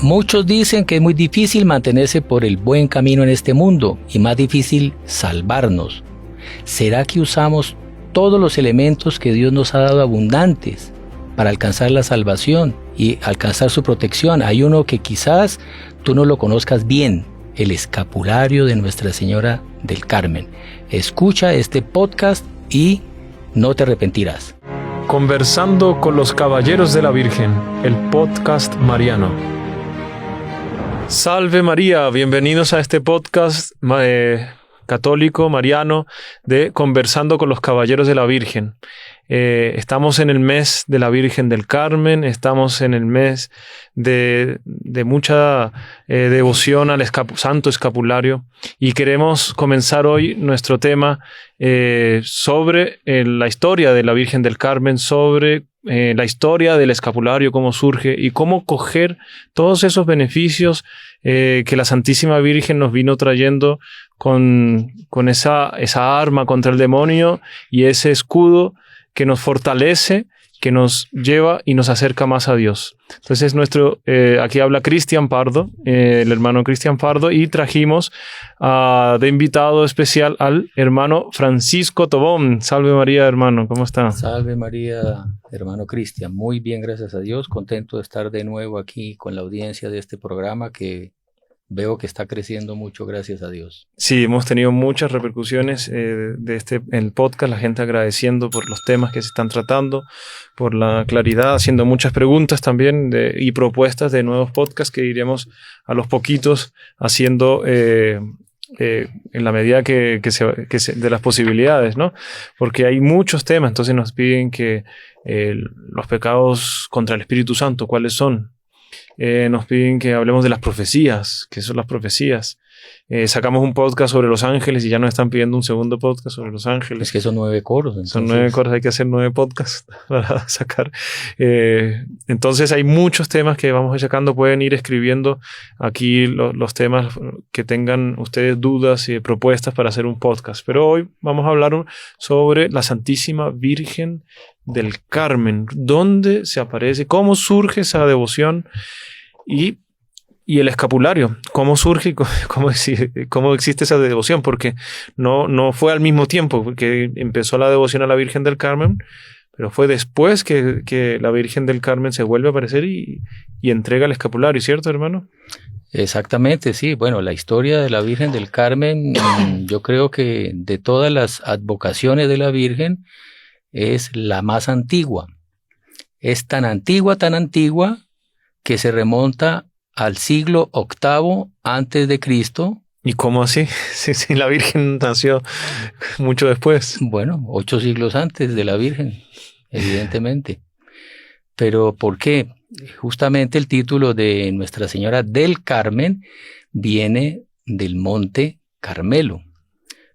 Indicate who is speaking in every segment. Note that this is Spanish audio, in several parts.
Speaker 1: Muchos dicen que es muy difícil mantenerse por el buen camino en este mundo y más difícil salvarnos. ¿Será que usamos todos los elementos que Dios nos ha dado abundantes para alcanzar la salvación y alcanzar su protección? Hay uno que quizás tú no lo conozcas bien, el escapulario de Nuestra Señora del Carmen. Escucha este podcast y no te arrepentirás.
Speaker 2: Conversando con los Caballeros de la Virgen, el podcast mariano. Salve María, bienvenidos a este podcast católico mariano de Conversando con los Caballeros de la Virgen. Estamos en el mes de la Virgen del Carmen, estamos en el mes de mucha devoción al Santo Escapulario y queremos comenzar hoy nuestro tema sobre la historia de la Virgen del Carmen, sobre la historia del escapulario, cómo surge y cómo coger todos esos beneficios que la Santísima Virgen nos vino trayendo con esa arma contra el demonio y ese escudo que nos fortalece, que nos lleva y nos acerca más a Dios. Entonces aquí habla Cristian Pardo, el hermano Cristian Pardo, y trajimos de invitado especial al hermano Francisco Tobón. Salve María, hermano, ¿cómo está?
Speaker 1: Salve María, hermano Cristian. Muy bien, gracias a Dios. Contento de estar de nuevo aquí con la audiencia de este programa que veo que está creciendo mucho, gracias a Dios.
Speaker 2: Sí, hemos tenido muchas repercusiones en el podcast, la gente agradeciendo por los temas que se están tratando, por la claridad, haciendo muchas preguntas también y propuestas de nuevos podcasts que iremos a los poquitos haciendo en la medida de las posibilidades, ¿no? Porque hay muchos temas, entonces nos piden que los pecados contra el Espíritu Santo, ¿cuáles son? Nos piden que hablemos de las profecías. ¿Qué son las profecías? Sacamos un podcast sobre los ángeles y ya nos están pidiendo un segundo podcast sobre los ángeles.
Speaker 1: Es que son 9 coros.
Speaker 2: Entonces. Son 9 coros, hay que hacer 9 podcasts para sacar. Entonces hay muchos temas que vamos a ir sacando. Pueden ir escribiendo aquí los temas que tengan ustedes dudas y propuestas para hacer un podcast. Pero hoy vamos a hablar sobre la Santísima Virgen del Carmen. ¿Dónde se aparece? ¿Cómo surge esa devoción? Y el escapulario, ¿cómo surge y cómo existe esa devoción? Porque no fue al mismo tiempo que empezó la devoción a la Virgen del Carmen, pero fue después que la Virgen del Carmen se vuelve a aparecer y entrega el escapulario, ¿cierto, hermano?
Speaker 1: Exactamente, sí. Bueno, la historia de la Virgen del Carmen, yo creo que de todas las advocaciones de la Virgen, es la más antigua. Es tan antigua, que se remonta al siglo VIII antes de Cristo.
Speaker 2: ¿Y cómo así? Sí, la Virgen nació mucho después.
Speaker 1: Bueno, 8 siglos antes de la Virgen, evidentemente. Pero ¿por qué? Justamente el título de Nuestra Señora del Carmen viene del monte Carmelo.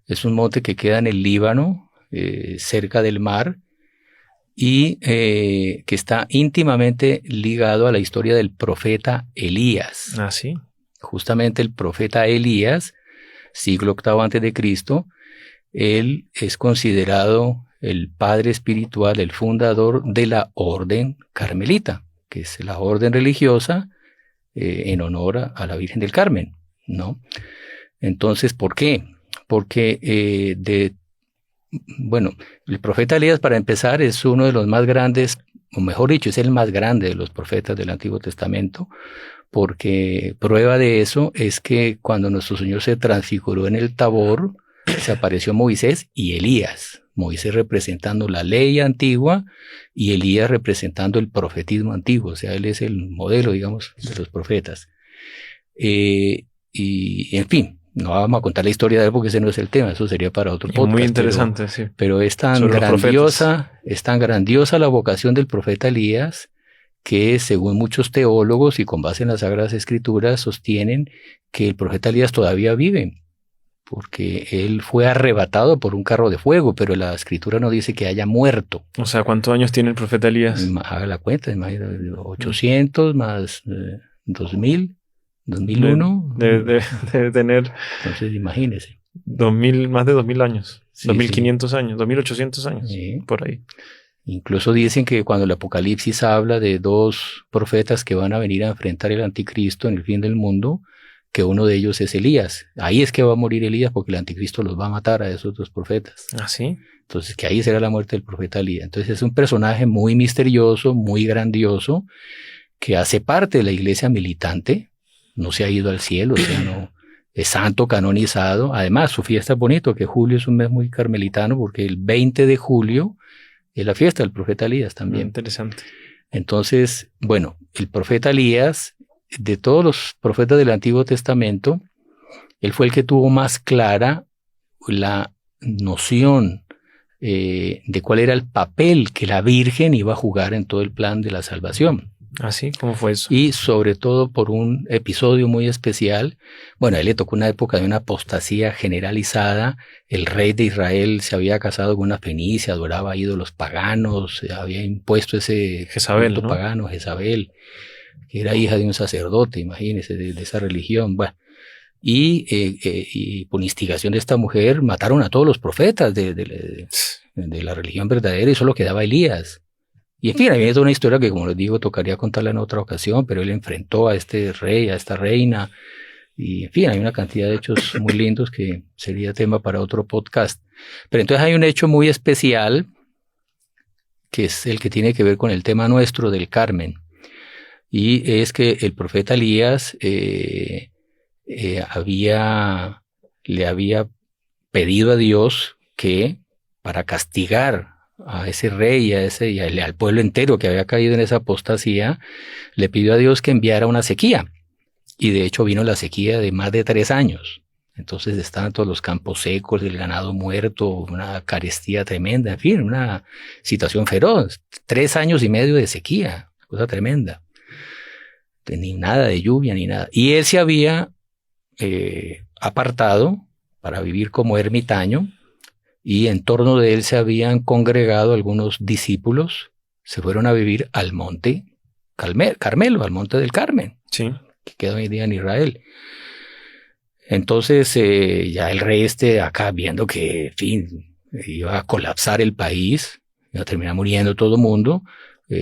Speaker 1: Es un monte que queda en el Líbano, cerca del mar, y que está íntimamente ligado a la historia del profeta Elías.
Speaker 2: Ah, sí.
Speaker 1: Justamente el profeta Elías, siglo VIII antes de Cristo, él es considerado el padre espiritual, el fundador de la orden carmelita, que es la orden religiosa en honor a la Virgen del Carmen, ¿no? Entonces, ¿por qué? Porque el profeta Elías, para empezar, es uno de los más grandes, o mejor dicho, es el más grande de los profetas del Antiguo Testamento, porque prueba de eso es que cuando nuestro Señor se transfiguró en el Tabor, se apareció Moisés y Elías. Moisés representando la ley antigua y Elías representando el profetismo antiguo, o sea, él es el modelo, digamos, de los profetas. Y en fin, no vamos a contar la historia de él porque ese no es el tema, eso sería para otro podcast.
Speaker 2: Muy interesante, sí.
Speaker 1: Pero es tan grandiosa la vocación del profeta Elías que, según muchos teólogos y con base en las Sagradas Escrituras, sostienen que el profeta Elías todavía vive, porque él fue arrebatado por un carro de fuego, pero la Escritura no dice que haya muerto.
Speaker 2: O sea, ¿cuántos años tiene el profeta Elías?
Speaker 1: Haga la cuenta, 800 más 2000. 2001.
Speaker 2: Debe tener...
Speaker 1: Entonces, imagínese.
Speaker 2: Más de 2000 años.
Speaker 1: Sí,
Speaker 2: 2500 años, 2800 años,
Speaker 1: sí.
Speaker 2: por ahí.
Speaker 1: Incluso dicen que cuando el Apocalipsis habla de dos profetas que van a venir a enfrentar el anticristo en el fin del mundo, que uno de ellos es Elías. Ahí es que va a morir Elías porque el anticristo los va a matar a esos dos profetas.
Speaker 2: ¿Ah, sí?
Speaker 1: Entonces, que ahí será la muerte del profeta Elías. Entonces, es un personaje muy misterioso, muy grandioso, que hace parte de la iglesia militante, no se ha ido al cielo, o sea, no es santo canonizado. Además, su fiesta es bonito, que julio es un mes muy carmelitano, porque el 20 de julio es la fiesta del profeta Elías también.
Speaker 2: Interesante.
Speaker 1: Entonces, bueno, el profeta Elías, de todos los profetas del Antiguo Testamento, él fue el que tuvo más clara la noción de cuál era el papel que la Virgen iba a jugar en todo el plan de la salvación.
Speaker 2: ¿Ah, sí? ¿Cómo fue eso?
Speaker 1: Y sobre todo por un episodio muy especial. Bueno, a él le tocó una época de una apostasía generalizada. El rey de Israel se había casado con una fenicia, adoraba ídolos paganos, había impuesto ese
Speaker 2: Jezabel,
Speaker 1: culto
Speaker 2: ¿no?
Speaker 1: pagano, Jezabel, que era hija de un sacerdote, imagínense, de esa religión. Bueno, y por instigación de esta mujer mataron a todos los profetas de la religión verdadera y solo quedaba Elías. Y en fin, ahí es una historia que, como les digo, tocaría contarla en otra ocasión, pero él enfrentó a este rey, a esta reina, y en fin, hay una cantidad de hechos muy lindos que sería tema para otro podcast. Pero entonces hay un hecho muy especial, que es el que tiene que ver con el tema nuestro del Carmen, y es que el profeta Elías le había pedido a Dios que para castigar a ese rey y al pueblo entero que había caído en esa apostasía, le pidió a Dios que enviara una sequía. Y de hecho vino la sequía de más de 3 años. Entonces estaban todos los campos secos, el ganado muerto, una carestía tremenda, en fin, una situación feroz. 3 años y medio de sequía, cosa tremenda. Ni nada de lluvia, ni nada. Y él se había apartado para vivir como ermitaño, y en torno de él se habían congregado algunos discípulos, se fueron a vivir al monte Carmelo, al monte del Carmen,
Speaker 2: Sí.
Speaker 1: que queda hoy día en Israel. Entonces ya el rey acá viendo que, en fin, iba a colapsar el país, iba a terminar muriendo todo el mundo,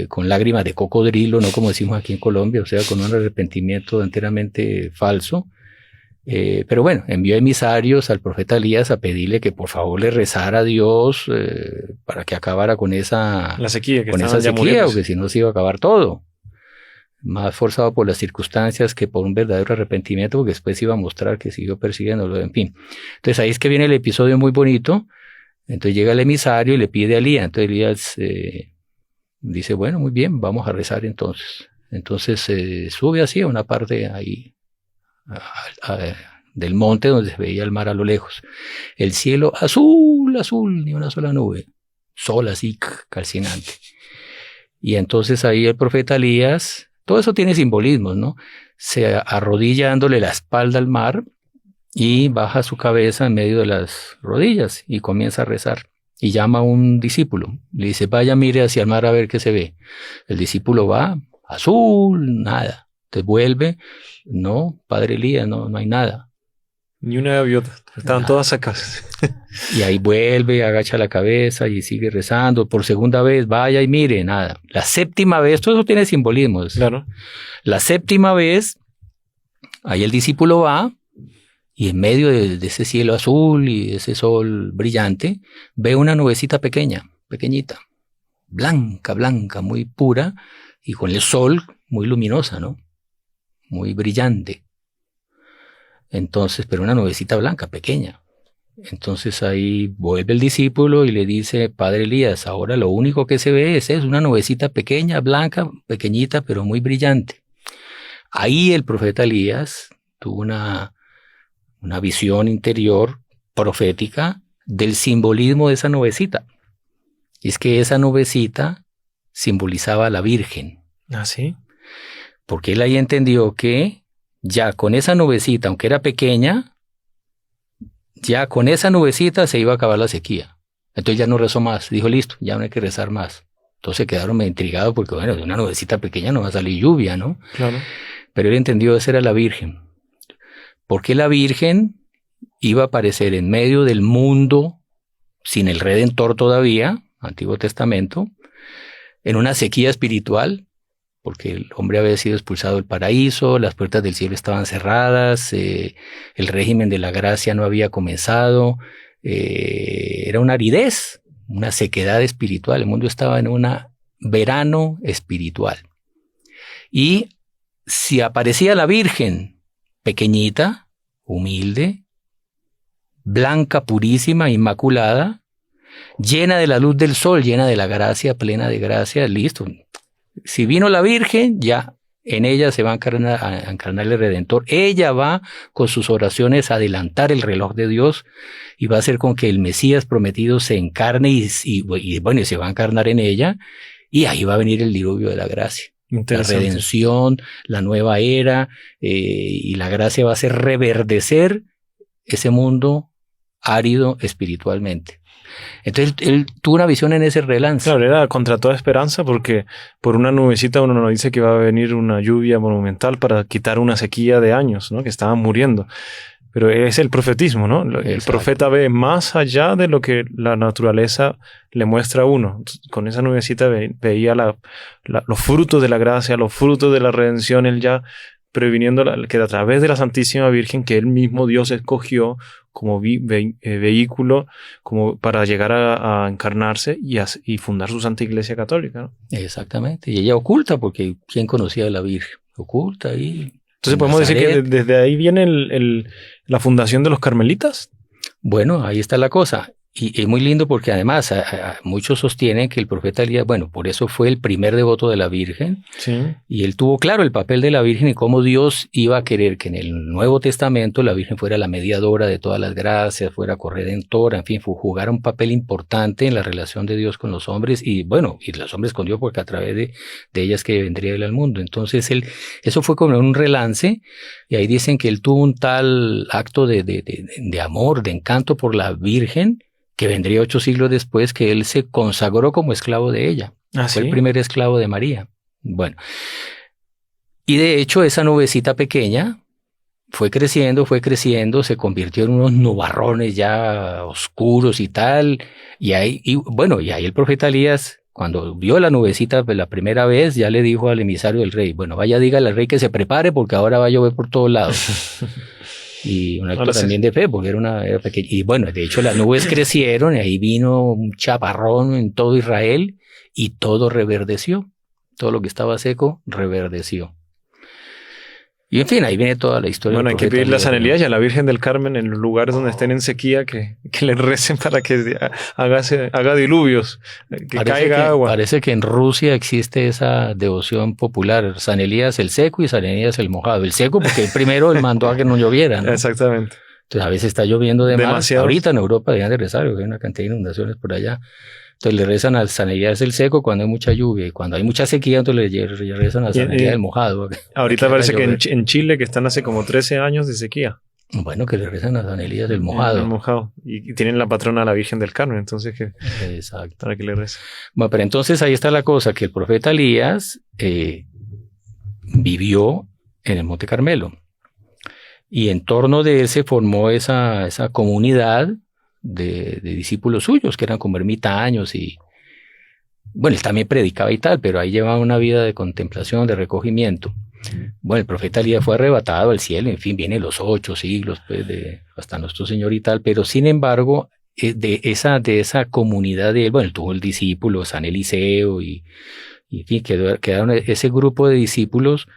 Speaker 1: con lágrimas de cocodrilo, no como decimos aquí en Colombia, o sea, con un arrepentimiento enteramente falso. Pero bueno, envió emisarios al profeta Elías a pedirle que por favor le rezara a Dios para que acabara con esa
Speaker 2: sequía,
Speaker 1: con esa sequía, porque si no se iba a acabar todo. Más forzado por las circunstancias que por un verdadero arrepentimiento, porque después iba a mostrar que siguió persiguiéndolo, en fin. Entonces ahí es que viene el episodio muy bonito. Entonces llega el emisario y le pide a Elías. Entonces Elías dice, bueno, muy bien, vamos a rezar entonces. Entonces sube así a una parte ahí del monte donde se veía el mar a lo lejos. El cielo azul, azul, ni una sola nube. Sol así calcinante. Y entonces ahí el profeta Elías, todo eso tiene simbolismos, ¿no? Se arrodilla dándole la espalda al mar y baja su cabeza en medio de las rodillas y comienza a rezar. Y llama a un discípulo. Le dice, vaya, mire hacia el mar a ver qué se ve. El discípulo va, azul, nada. Te vuelve, no, padre Elías, no hay nada.
Speaker 2: Ni una gaviota, estaban todas sacadas.
Speaker 1: Y ahí vuelve, agacha la cabeza y sigue rezando. Por segunda vez, vaya y mire, nada. La séptima vez, todo eso tiene simbolismos.
Speaker 2: Claro.
Speaker 1: La séptima vez, ahí el discípulo va y en medio de ese cielo azul y de ese sol brillante, ve una nubecita pequeña, pequeñita, blanca, blanca, muy pura y con el sol muy luminosa, ¿no? Muy brillante. Entonces, pero una nubecita blanca, pequeña. Entonces ahí vuelve el discípulo y le dice, padre Elías, ahora lo único que se ve es una nubecita pequeña, blanca, pequeñita, pero muy brillante. Ahí el profeta Elías tuvo una visión interior profética del simbolismo de esa nubecita. Y es que esa nubecita simbolizaba a la Virgen.
Speaker 2: ¿Ah, sí?
Speaker 1: Porque él ahí entendió que ya con esa nubecita, aunque era pequeña, ya con esa nubecita se iba a acabar la sequía. Entonces ya no rezó más. Dijo, listo, ya no hay que rezar más. Entonces quedaron medio intrigados porque, bueno, de una nubecita pequeña no va a salir lluvia, ¿no?
Speaker 2: Claro.
Speaker 1: Pero él entendió que esa era la Virgen. Porque la Virgen iba a aparecer en medio del mundo, sin el Redentor todavía, Antiguo Testamento, en una sequía espiritual, porque el hombre había sido expulsado del paraíso, las puertas del cielo estaban cerradas, el régimen de la gracia no había comenzado, era una aridez, una sequedad espiritual, el mundo estaba en un verano espiritual. Y si aparecía la Virgen, pequeñita, humilde, blanca, purísima, inmaculada, llena de la luz del sol, llena de la gracia, plena de gracia, listo. Si vino la Virgen, ya en ella se va a encarnar el Redentor. Ella va con sus oraciones a adelantar el reloj de Dios y va a hacer con que el Mesías prometido se encarne y se va a encarnar en ella, y ahí va a venir el diluvio de la gracia. La redención, la nueva era, y la gracia va a hacer reverdecer ese mundo árido espiritualmente. Entonces él tuvo una visión en ese relance.
Speaker 2: Claro, era contra toda esperanza, porque por una nubecita uno nos dice que va a venir una lluvia monumental para quitar una sequía de años, ¿no? Que estaban muriendo. Pero es el profetismo, ¿no? El profeta ve más allá de lo que la naturaleza le muestra a uno. Con esa nubecita veía los frutos de la gracia, los frutos de la redención, él ya previniendo que a través de la Santísima Virgen, que él mismo Dios escogió como vehículo como para llegar a encarnarse y fundar su Santa Iglesia Católica, ¿no?
Speaker 1: Exactamente. Y ella oculta, porque ¿quién conocía a la Virgen? Oculta ahí.
Speaker 2: Entonces podemos decir que desde ahí viene la fundación de los carmelitas.
Speaker 1: Bueno, ahí está la cosa. Y es muy lindo porque además muchos sostienen que el profeta Elías, bueno, por eso fue el primer devoto de la Virgen.
Speaker 2: Sí.
Speaker 1: Y él tuvo claro el papel de la Virgen y cómo Dios iba a querer que en el Nuevo Testamento la Virgen fuera la mediadora de todas las gracias, fuera corredentora, en fin, jugara un papel importante en la relación de Dios con los hombres y bueno, y los hombres con Dios, porque a través de ellas que vendría él al mundo. Entonces eso fue como un relance, y ahí dicen que él tuvo un tal acto de amor, de encanto por la Virgen, que vendría 8 siglos después, que él se consagró como esclavo de ella. Fue el primer esclavo de María. Bueno, y de hecho esa nubecita pequeña fue creciendo, se convirtió en unos nubarrones ya oscuros y tal, y ahí el profeta Elías, cuando vio la nubecita la primera vez, ya le dijo al emisario del rey, bueno, vaya, dígale al rey que se prepare porque ahora va a llover por todos lados. Y un acto también de fe, porque era pequeño. Y bueno, de hecho las nubes crecieron y ahí vino un chaparrón en todo Israel y todo reverdeció. Todo lo que estaba seco reverdeció. Y en fin, ahí viene toda la historia.
Speaker 2: Bueno, hay que pedirle a San Elías y a la Virgen del Carmen en los lugares donde estén en sequía que le recen para que haga diluvios, que caiga agua.
Speaker 1: Parece que en Rusia existe esa devoción popular. San Elías el seco y San Elías el mojado. El seco porque primero él mandó a que no lloviera, ¿no?
Speaker 2: Exactamente.
Speaker 1: Entonces a veces está lloviendo demasiado. Ahorita en Europa dejan de rezar, porque hay una cantidad de inundaciones por allá. Entonces le rezan al San Elías el seco cuando hay mucha lluvia, y cuando hay mucha sequía entonces le rezan al San Elías el mojado.
Speaker 2: Ahorita parece que en Chile, que están hace como 13 años de sequía.
Speaker 1: Bueno, que le rezan a San Elías el mojado.
Speaker 2: El mojado. Y tienen la patrona la Virgen del Carmen, entonces
Speaker 1: exacto,
Speaker 2: para que le recen.
Speaker 1: Bueno, pero entonces ahí está la cosa, que el profeta Elías vivió en el Monte Carmelo. Y en torno de él se formó esa comunidad de discípulos suyos, que eran como ermitaños, y bueno, él también predicaba y tal, pero ahí llevaba una vida de contemplación, de recogimiento. Bueno, el profeta Elías fue arrebatado al cielo, en fin, vienen los 8 siglos pues, hasta nuestro Señor y tal, pero sin embargo, de esa comunidad de él, bueno, él tuvo el discípulo San Eliseo y en fin, quedaron ese grupo de discípulos.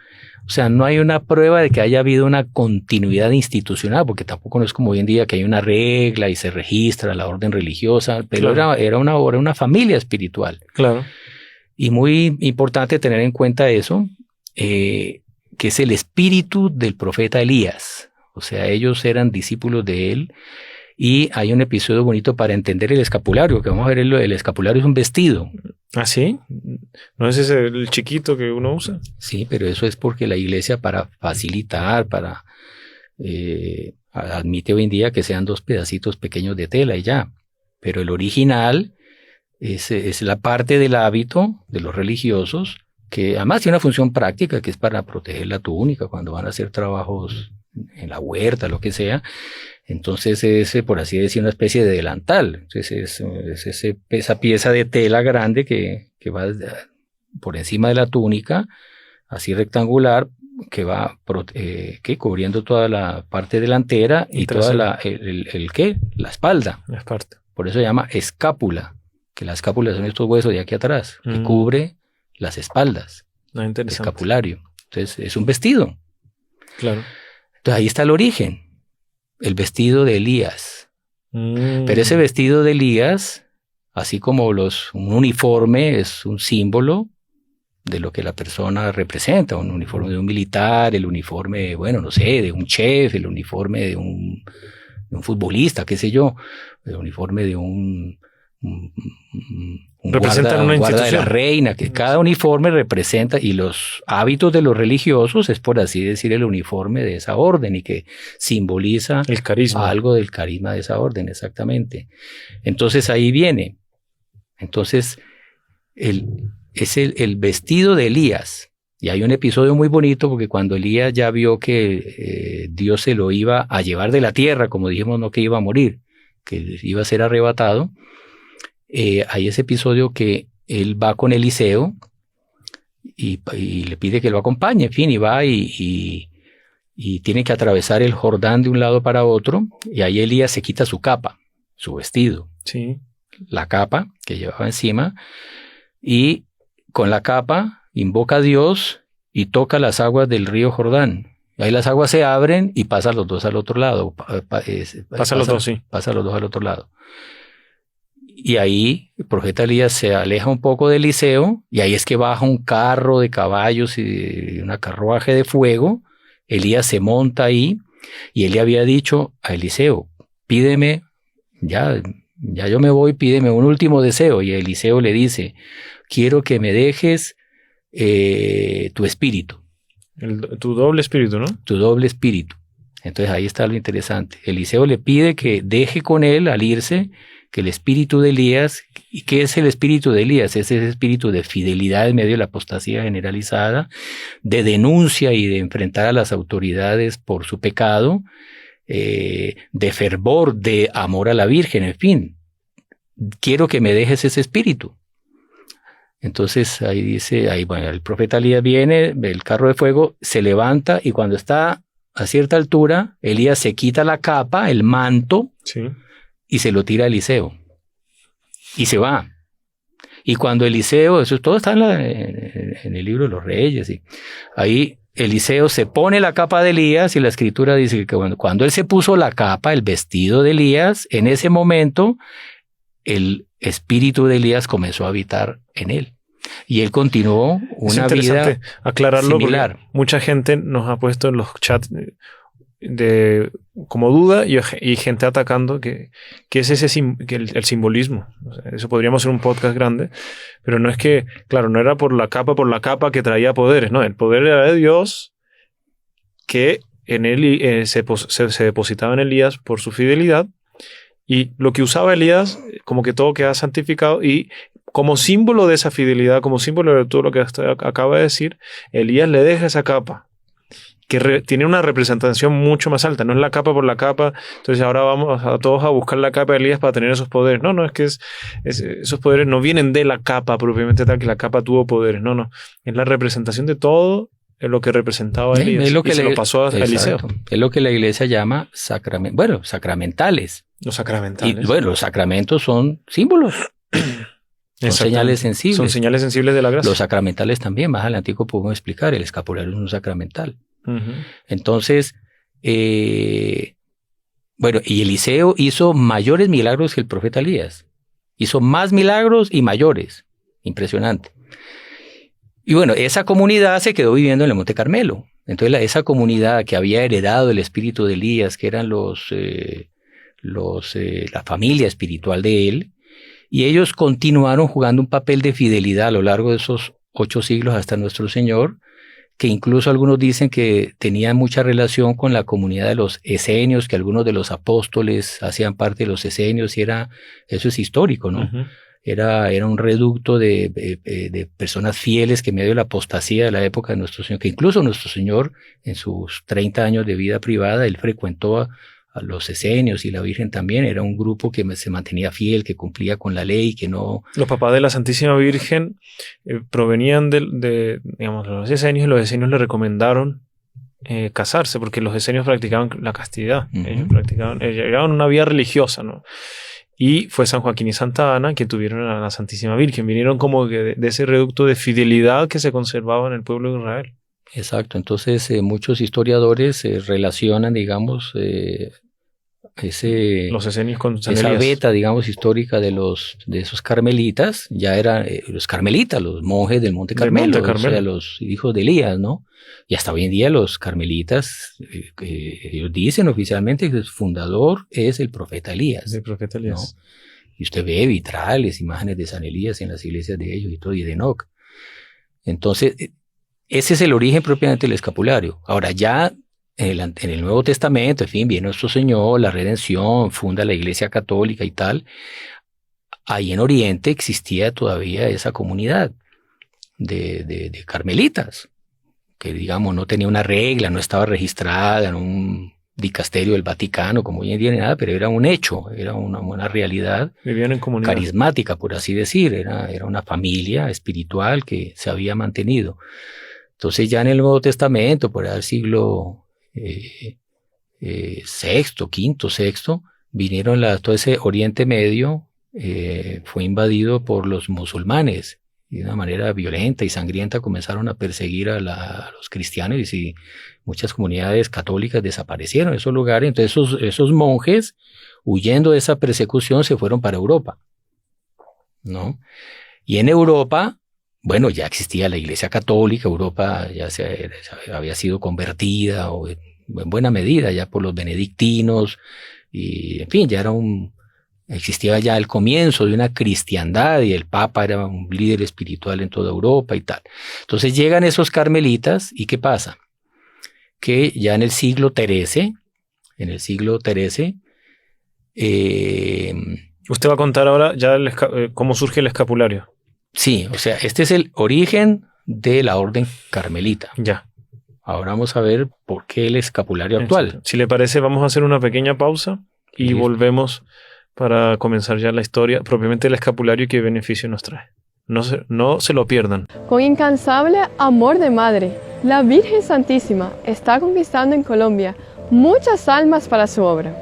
Speaker 1: O sea, no hay una prueba de que haya habido una continuidad institucional, porque tampoco no es como hoy en día que hay una regla y se registra la orden religiosa, pero claro, era una familia espiritual.
Speaker 2: Claro.
Speaker 1: Y muy importante tener en cuenta eso, que es el espíritu del profeta Elías. O sea, ellos eran discípulos de él. Y hay un episodio bonito para entender el escapulario, que vamos a ver, el escapulario es un vestido.
Speaker 2: ¿Ah, sí? ¿No es ese el chiquito que uno usa?
Speaker 1: Sí, pero eso es porque la iglesia, para facilitar, admite hoy en día que sean 2 pedacitos pequeños de tela y ya. Pero el original es la parte del hábito de los religiosos, que además tiene una función práctica, que es para proteger la túnica cuando van a hacer trabajos en la huerta, lo que sea. Entonces es, por así decir, una especie de delantal. Entonces es esa pieza de tela grande que que va por encima de la túnica, así rectangular, que va cubriendo toda la parte delantera y toda la espalda.
Speaker 2: La espalda.
Speaker 1: Por eso se llama escápula, que la escápula son estos huesos de aquí atrás, que cubre las espaldas. Escapulario. Entonces es un vestido.
Speaker 2: Claro.
Speaker 1: Entonces ahí está el origen, el vestido de Elías. Pero ese vestido de Elías, así como un uniforme, es un símbolo de lo que la persona representa, un uniforme de un militar, el uniforme, bueno, no sé, de un chef, el uniforme de un futbolista, qué sé yo, el uniforme de un
Speaker 2: representan una
Speaker 1: guarda de
Speaker 2: institución.
Speaker 1: la reina, que cada uniforme representa, y los hábitos de los religiosos es, por así decir, el uniforme de esa orden y que simboliza
Speaker 2: el carisma.
Speaker 1: Algo del carisma de esa orden, exactamente. Entonces ahí viene. Entonces es el vestido de Elías. Y hay un episodio muy bonito porque cuando Elías ya vio que Dios se lo iba a llevar de la tierra, como dijimos, no que iba a morir, que iba a ser arrebatado, hay ese episodio que él va con Eliseo y le pide que lo acompañe, en fin, y va y tiene que atravesar el Jordán de un lado para otro, y ahí Elías se quita su capa, su vestido,
Speaker 2: sí,
Speaker 1: la capa que llevaba encima, y con la capa invoca a Dios y toca las aguas del río Jordán. Ahí las aguas se abren y pasan los dos al otro lado.
Speaker 2: Pasan los dos, sí.
Speaker 1: Pasan los dos al otro lado. Y ahí el profeta Elías se aleja un poco de Eliseo, y ahí es que baja un carro de caballos y una carruaje de fuego. Elías se monta ahí, y él le había dicho a Eliseo, pídeme, ya yo me voy, pídeme un último deseo. Y Eliseo le dice, quiero que me dejes tu espíritu.
Speaker 2: Tu doble espíritu, ¿no?
Speaker 1: Tu doble espíritu. Entonces ahí está lo interesante. Eliseo le pide que deje con él al irse, que el espíritu de Elías, ¿y qué es el espíritu de Elías? Es ese espíritu de fidelidad en medio de la apostasía generalizada, de denuncia y de enfrentar a las autoridades por su pecado, de fervor, de amor a la Virgen, en fin. Quiero que me dejes ese espíritu. Entonces ahí dice, bueno, el profeta Elías viene, el carro de fuego, se levanta, y cuando está a cierta altura, Elías se quita la capa, el manto,
Speaker 2: sí,
Speaker 1: y se lo tira a Eliseo. Y se va. Y cuando Eliseo, eso todo está en el libro de los Reyes, y ahí Eliseo se pone la capa de Elías, y la escritura dice que cuando él se puso la capa, el vestido de Elías, en ese momento el espíritu de Elías comenzó a habitar en él. Y él continuó una vida
Speaker 2: aclararlo similar. Mucha gente nos ha puesto en los chats como duda, y gente atacando que es el simbolismo. O sea, eso podríamos hacer un podcast grande, pero no es que, claro, no era por la capa que traía poderes, no, el poder era de Dios, que en él se depositaba en Elías por su fidelidad, y lo que usaba Elías, como que todo queda santificado, y como símbolo de esa fidelidad, como símbolo de todo lo que acaba de decir, Elías le deja esa capa, que tiene una representación mucho más alta. No es la capa por la capa, entonces ahora vamos a todos a buscar la capa de Elías para tener esos poderes. No, es que esos poderes no vienen de la capa propiamente tal, que la capa tuvo poderes. No, es la representación de todo lo que representaba Elías,
Speaker 1: lo
Speaker 2: se lo pasó a Eliseo.
Speaker 1: Es lo que la iglesia llama sacramentales.
Speaker 2: Los sacramentales.
Speaker 1: Y bueno, los sacramentos son símbolos. Son señales sensibles.
Speaker 2: Son señales sensibles de la gracia.
Speaker 1: Los sacramentales también, más adelante podemos explicar, el escapulario es un sacramental.
Speaker 2: Uh-huh.
Speaker 1: Entonces, bueno, y Eliseo hizo mayores milagros que el profeta Elías. Hizo más milagros y mayores. Impresionante. Y bueno, esa comunidad se quedó viviendo en el Monte Carmelo. Entonces, esa comunidad que había heredado el espíritu de Elías, que eran la familia espiritual de él, y ellos continuaron jugando un papel de fidelidad a lo largo de esos 8 siglos hasta nuestro Señor, que incluso algunos dicen que tenía mucha relación con la comunidad de los esenios, que algunos de los apóstoles hacían parte de los esenios, y eso es histórico, ¿no?
Speaker 2: Uh-huh.
Speaker 1: Era un reducto de personas fieles que en medio de la apostasía de la época de nuestro Señor, que incluso nuestro Señor en sus 30 años de vida privada, él frecuentó a los esenios y la Virgen también, era un grupo que se mantenía fiel, que cumplía con la ley, que no...
Speaker 2: Los papás de la Santísima Virgen provenían digamos, los esenios, y los esenios le recomendaron casarse, porque los esenios practicaban la castidad. Ellos llevaban una vida religiosa, ¿no? Y fue San Joaquín y Santa Ana que tuvieron a la Santísima Virgen. Vinieron como de ese reducto de fidelidad que se conservaba en el pueblo de Israel.
Speaker 1: Exacto. Entonces, muchos historiadores relacionan, digamos,
Speaker 2: los esenios con San
Speaker 1: esa
Speaker 2: Elías.
Speaker 1: beta, digamos, histórica de esos carmelitas. Ya eran los carmelitas, los monjes del Monte Carmelo, o sea, los hijos de Elías, ¿no? Y hasta hoy en día los carmelitas, ellos dicen oficialmente que su fundador es el profeta Elías.
Speaker 2: El profeta Elías.
Speaker 1: ¿No? Y usted ve vitrales, imágenes de San Elías en las iglesias de ellos y todo, y de Enoc. Entonces, ese es el origen propiamente del escapulario. Ahora ya en el Nuevo Testamento, en fin, viene nuestro Señor, la redención, funda la Iglesia Católica y tal. Ahí en Oriente existía todavía esa comunidad de carmelitas, que digamos no tenía una regla, no estaba registrada en un dicasterio del Vaticano, como hoy en día ni nada, pero era un hecho, era una realidad.
Speaker 2: Vivían en comunidad
Speaker 1: carismática, por así decir, era una familia espiritual que se había mantenido. Entonces ya en el Nuevo Testamento, por el siglo sexto, quinto, sexto, vinieron todo ese Oriente Medio, fue invadido por los musulmanes, y de una manera violenta y sangrienta comenzaron a perseguir a los cristianos, y muchas comunidades católicas desaparecieron en esos lugares. Entonces esos monjes, huyendo de esa persecución, se fueron para Europa, ¿no? Y en Europa, bueno, ya existía la Iglesia Católica, Europa ya había sido convertida, o en buena medida, ya por los benedictinos, y en fin, existía ya el comienzo de una cristiandad, y el Papa era un líder espiritual en toda Europa y tal. Entonces llegan esos carmelitas, ¿y qué pasa? Que ya en el siglo XIII,
Speaker 2: usted va a contar ahora ya cómo surge el escapulario.
Speaker 1: Sí, o sea, este es el origen de la orden carmelita.
Speaker 2: Ya.
Speaker 1: Ahora vamos a ver por qué el escapulario actual.
Speaker 2: Si le parece, vamos a hacer una pequeña pausa y volvemos para comenzar ya la historia propiamente del escapulario y qué beneficio nos trae. No se lo pierdan.
Speaker 3: Con incansable amor de madre, la Virgen Santísima está conquistando en Colombia muchas almas para su obra,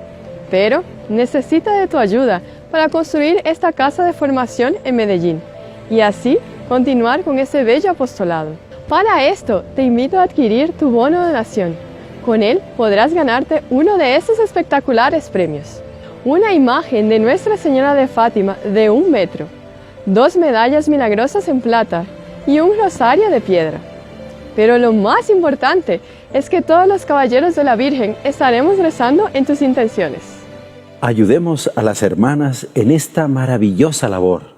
Speaker 3: pero necesita de tu ayuda para construir esta casa de formación en Medellín y así continuar con ese bello apostolado. Para esto, te invito a adquirir tu bono de donación. Con él podrás ganarte uno de estos espectaculares premios: una imagen de Nuestra Señora de Fátima de 1 metro, 2 medallas milagrosas en plata y un rosario de piedra. Pero lo más importante es que todos los caballeros de la Virgen estaremos rezando en tus intenciones.
Speaker 4: Ayudemos a las hermanas en esta maravillosa labor.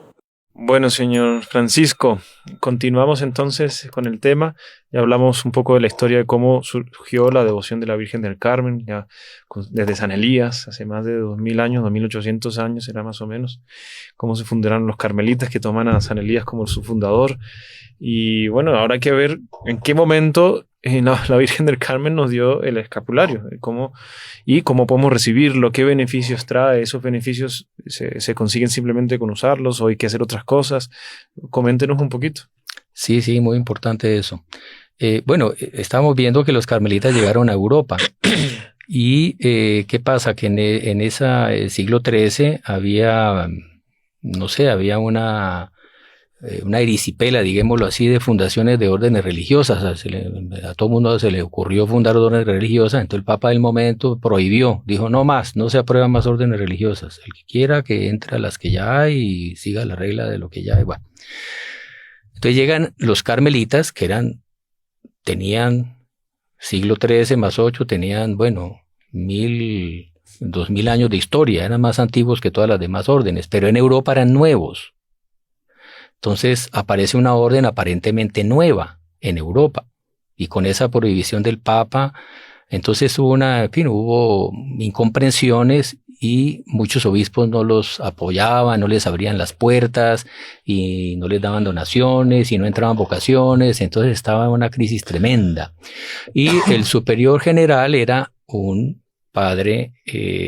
Speaker 2: Bueno, señor Francisco, continuamos entonces con el tema. Ya hablamos un poco de la historia de cómo surgió la devoción de la Virgen del Carmen, ya desde San Elías, hace más de 2000 años, 2800 años era más o menos, cómo se fundaron los carmelitas que toman a San Elías como su fundador. Y bueno, ahora hay que ver en qué momento la Virgen del Carmen nos dio el escapulario, cómo podemos recibirlo, qué beneficios trae. Esos beneficios se consiguen simplemente con usarlos, o hay que hacer otras cosas. Coméntenos un poquito.
Speaker 1: Sí, muy importante eso. Bueno, estamos viendo que los carmelitas llegaron a Europa. Y ¿qué pasa? Que en ese siglo XIII había una erisipela, digámoslo así, de fundaciones de órdenes religiosas. O sea, a todo mundo se le ocurrió fundar órdenes religiosas, entonces el Papa del momento prohibió, dijo no se aprueban más órdenes religiosas, el que quiera que entre a las que ya hay y siga la regla de lo que ya hay. Bueno. Entonces llegan los carmelitas, que tenían siglo XIII más 8, tenían, 2000 años de historia, eran más antiguos que todas las demás órdenes, pero en Europa eran nuevos. Entonces aparece una orden aparentemente nueva en Europa, y con esa prohibición del Papa, entonces hubo incomprensiones, y muchos obispos no los apoyaban, no les abrían las puertas, y no les daban donaciones, y no entraban vocaciones. Entonces estaba en una crisis tremenda. Y el superior general era un padre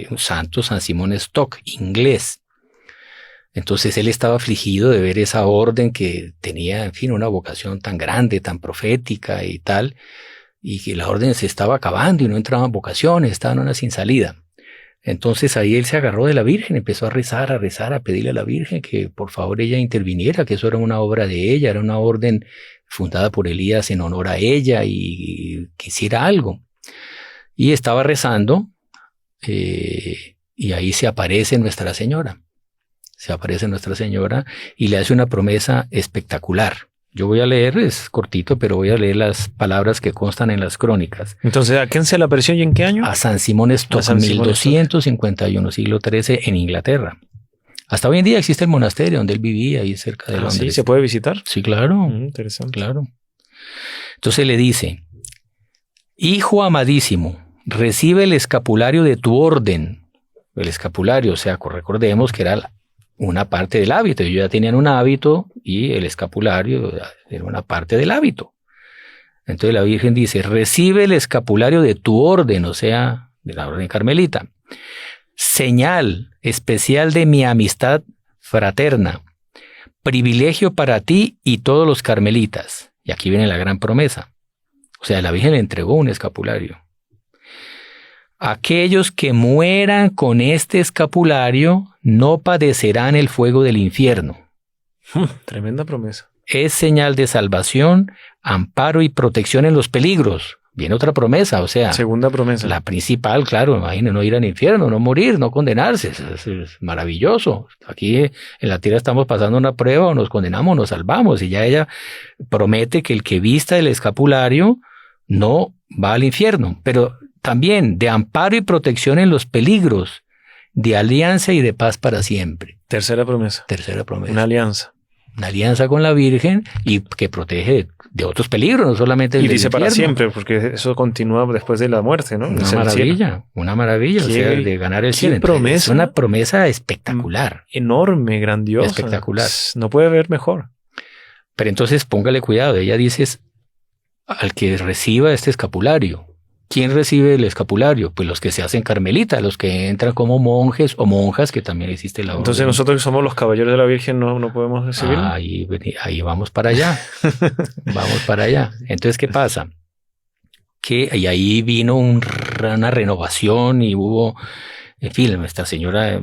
Speaker 1: un santo, San Simón Stock, inglés. Entonces él estaba afligido de ver esa orden que tenía, en fin, una vocación tan grande, tan profética y tal, y que la orden se estaba acabando y no entraban vocaciones, estaban una sin salida. Entonces ahí él se agarró de la Virgen, empezó a rezar, a pedirle a la Virgen que por favor ella interviniera, que eso era una obra de ella, era una orden fundada por Elías en honor a ella y que hiciera algo. Y estaba rezando y ahí se aparece Nuestra Señora. Se aparece Nuestra Señora y le hace una promesa espectacular. Yo voy a leer, es cortito, pero voy a leer las palabras que constan en las crónicas.
Speaker 2: Entonces, ¿a quién se le apareció y en qué año?
Speaker 1: A San Simón Stock, 1251, siglo XIII, en Inglaterra. Hasta hoy en día existe el monasterio donde él vivía, ahí cerca de Londres.
Speaker 2: ¿Sí? ¿Se puede visitar?
Speaker 1: Sí, claro.
Speaker 2: Interesante.
Speaker 1: Claro. Entonces le dice, hijo amadísimo, recibe el escapulario de tu orden. El escapulario, o sea, recordemos que era una parte del hábito. Ellos ya tenían un hábito y el escapulario era una parte del hábito. Entonces la Virgen dice, recibe el escapulario de tu orden, o sea, de la orden carmelita. Señal especial de mi amistad fraterna. Privilegio para ti y todos los carmelitas. Y aquí viene la gran promesa. O sea, la Virgen le entregó un escapulario. Aquellos que mueran con este escapulario no padecerán el fuego del infierno.
Speaker 2: Tremenda promesa.
Speaker 1: Es señal de salvación, amparo y protección en los peligros. Viene otra promesa, o sea.
Speaker 2: Segunda promesa.
Speaker 1: La principal, claro, imagínense, no ir al infierno, no morir, no condenarse. Es maravilloso. Aquí en la tierra estamos pasando una prueba, o nos condenamos, o nos salvamos. Y ya ella promete que el que vista el escapulario no va al infierno. Pero también de amparo y protección en los peligros, de alianza y de paz para siempre.
Speaker 2: Tercera promesa.
Speaker 1: Tercera promesa.
Speaker 2: Una alianza.
Speaker 1: Una alianza con la Virgen y que protege de otros peligros, no solamente
Speaker 2: y dice para siempre, porque eso continúa después de la muerte, ¿no?
Speaker 1: Una maravilla, o sea, de ganar el cielo.
Speaker 2: Promesa.
Speaker 1: Es una promesa espectacular.
Speaker 2: Enorme, grandiosa.
Speaker 1: Espectacular.
Speaker 2: No puede haber mejor.
Speaker 1: Pero entonces póngale cuidado, ella dice al que reciba este escapulario. ¿Quién recibe el escapulario? Pues los que se hacen carmelitas, los que entran como monjes o monjas, que también existe la orden.
Speaker 2: Entonces nosotros que somos los caballeros de la Virgen no podemos recibirlo.
Speaker 1: Ahí vamos para allá. Vamos para allá. Entonces, ¿qué pasa? Y ahí vino una renovación y hubo, en fin, Nuestra Señora,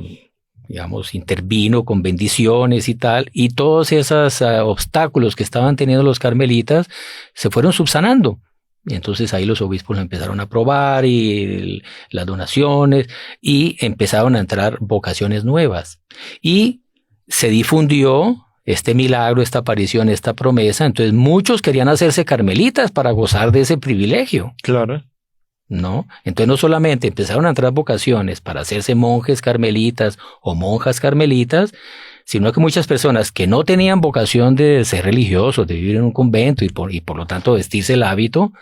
Speaker 1: digamos, intervino con bendiciones y tal, y todos esos obstáculos que estaban teniendo los carmelitas se fueron subsanando. Y entonces ahí los obispos lo empezaron a aprobar y las donaciones y empezaron a entrar vocaciones nuevas. Y se difundió este milagro, esta aparición, esta promesa. Entonces muchos querían hacerse carmelitas para gozar de ese privilegio.
Speaker 2: Claro.
Speaker 1: ¿No? Entonces no solamente empezaron a entrar vocaciones para hacerse monjes carmelitas o monjas carmelitas, sino que muchas personas que no tenían vocación de ser religiosos, de vivir en un convento y por lo tanto vestirse el hábito,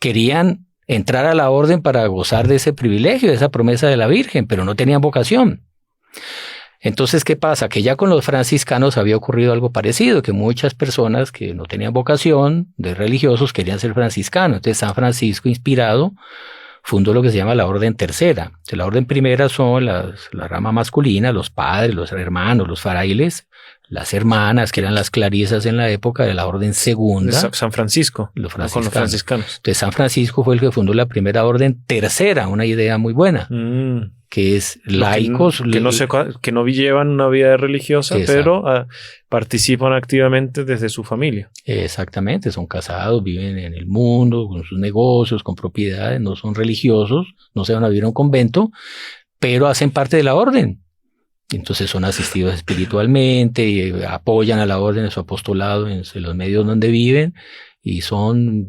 Speaker 1: querían entrar a la orden para gozar de ese privilegio, de esa promesa de la Virgen, pero no tenían vocación. Entonces, ¿qué pasa? Que ya con los franciscanos había ocurrido algo parecido, que muchas personas que no tenían vocación de religiosos querían ser franciscanos. Entonces, San Francisco, inspirado, fundó lo que se llama la orden tercera. La orden primera son la rama masculina, los padres, los hermanos, los frailes, las hermanas, que eran las clarisas en la época de la orden segunda.
Speaker 2: San Francisco.
Speaker 1: Los franciscanos.
Speaker 2: Con los franciscanos.
Speaker 1: Entonces San Francisco fue el que fundó la primera orden tercera, una idea muy buena, que es laicos.
Speaker 2: Que no llevan una vida religiosa, exacto, pero participan activamente desde su familia.
Speaker 1: Exactamente, son casados, viven en el mundo, con sus negocios, con propiedades, no son religiosos, no se van a vivir a un convento, pero hacen parte de la orden. Entonces son asistidos espiritualmente y apoyan a la orden de su apostolado en los medios donde viven y son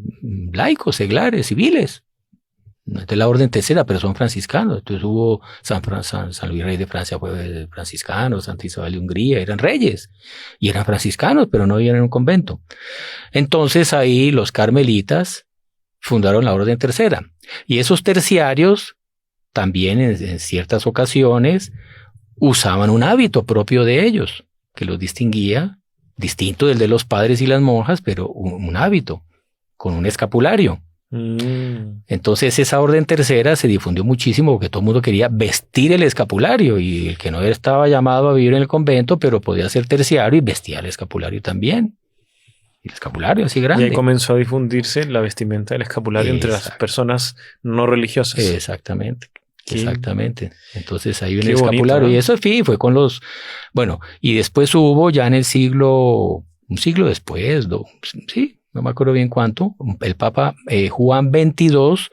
Speaker 1: laicos, seglares, civiles. De la orden tercera, pero son franciscanos. Entonces hubo San Luis Rey de Francia fue franciscano, Santa Isabel de Hungría, eran reyes y eran franciscanos, pero no vivían en un convento. Entonces ahí los carmelitas fundaron la orden tercera y esos terciarios también en ciertas ocasiones usaban un hábito propio de ellos, que los distinguía, distinto del de los padres y las monjas, pero un hábito, con un escapulario. Entonces esa orden tercera se difundió muchísimo porque todo el mundo quería vestir el escapulario y el que no estaba llamado a vivir en el convento, pero podía ser terciario y vestía el escapulario también. El escapulario así grande.
Speaker 2: Y ahí comenzó a difundirse la vestimenta del escapulario entre las personas no religiosas.
Speaker 1: Exactamente. Exactamente. Entonces hay un
Speaker 2: Qué
Speaker 1: escapulario.
Speaker 2: bonito, ¿no?
Speaker 1: Y eso sí, fue con los... Bueno, y después hubo ya en el siglo... Un siglo después, sí, no me acuerdo bien cuánto, el Papa Juan XXII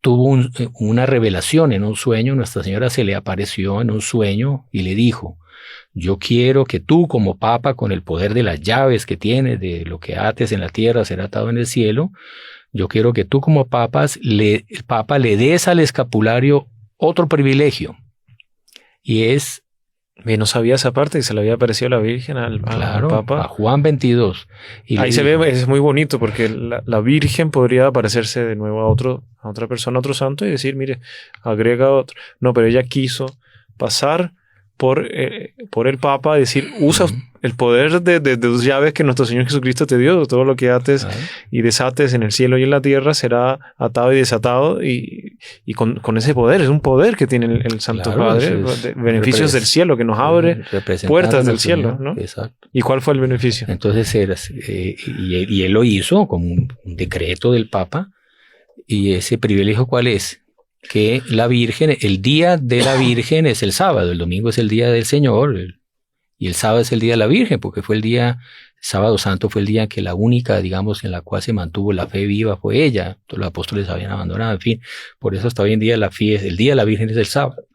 Speaker 1: tuvo una revelación en un sueño. Nuestra Señora se le apareció en un sueño y le dijo: yo quiero que tú como Papa, con el poder de las llaves que tienes, de lo que ates en la tierra será atado en el cielo, yo quiero que tú como el Papa le des al escapulario otro privilegio, y es...
Speaker 2: No sabía esa parte, que se le había aparecido la Virgen al Papa.
Speaker 1: A Juan XXII. Y
Speaker 2: ahí se ve, es muy bonito, porque la Virgen podría aparecerse de nuevo a otra persona, a otro santo, y decir, mire, agrega otro. No, pero ella quiso pasar por el Papa, decir, usa el poder de tus llaves que nuestro Señor Jesucristo te dio. Todo lo que ates y desates en el cielo y en la tierra será atado y desatado, y con ese poder. Es un poder que tiene el Santo Padre, beneficios del cielo, que nos abre puertas del cielo, ¿no?
Speaker 1: Exacto.
Speaker 2: ¿Y cuál fue el beneficio?
Speaker 1: Entonces y él lo hizo como un decreto del Papa. ¿Y ese privilegio cuál es? Que la Virgen, el día de la Virgen es el sábado, el domingo es el día del Señor, y el sábado es el día de la Virgen, porque fue el día, sábado santo fue el día que la única, digamos, en la cual se mantuvo la fe viva fue ella. Todos los apóstoles habían abandonado, en fin. Por eso hasta hoy en día el día de la Virgen es el sábado.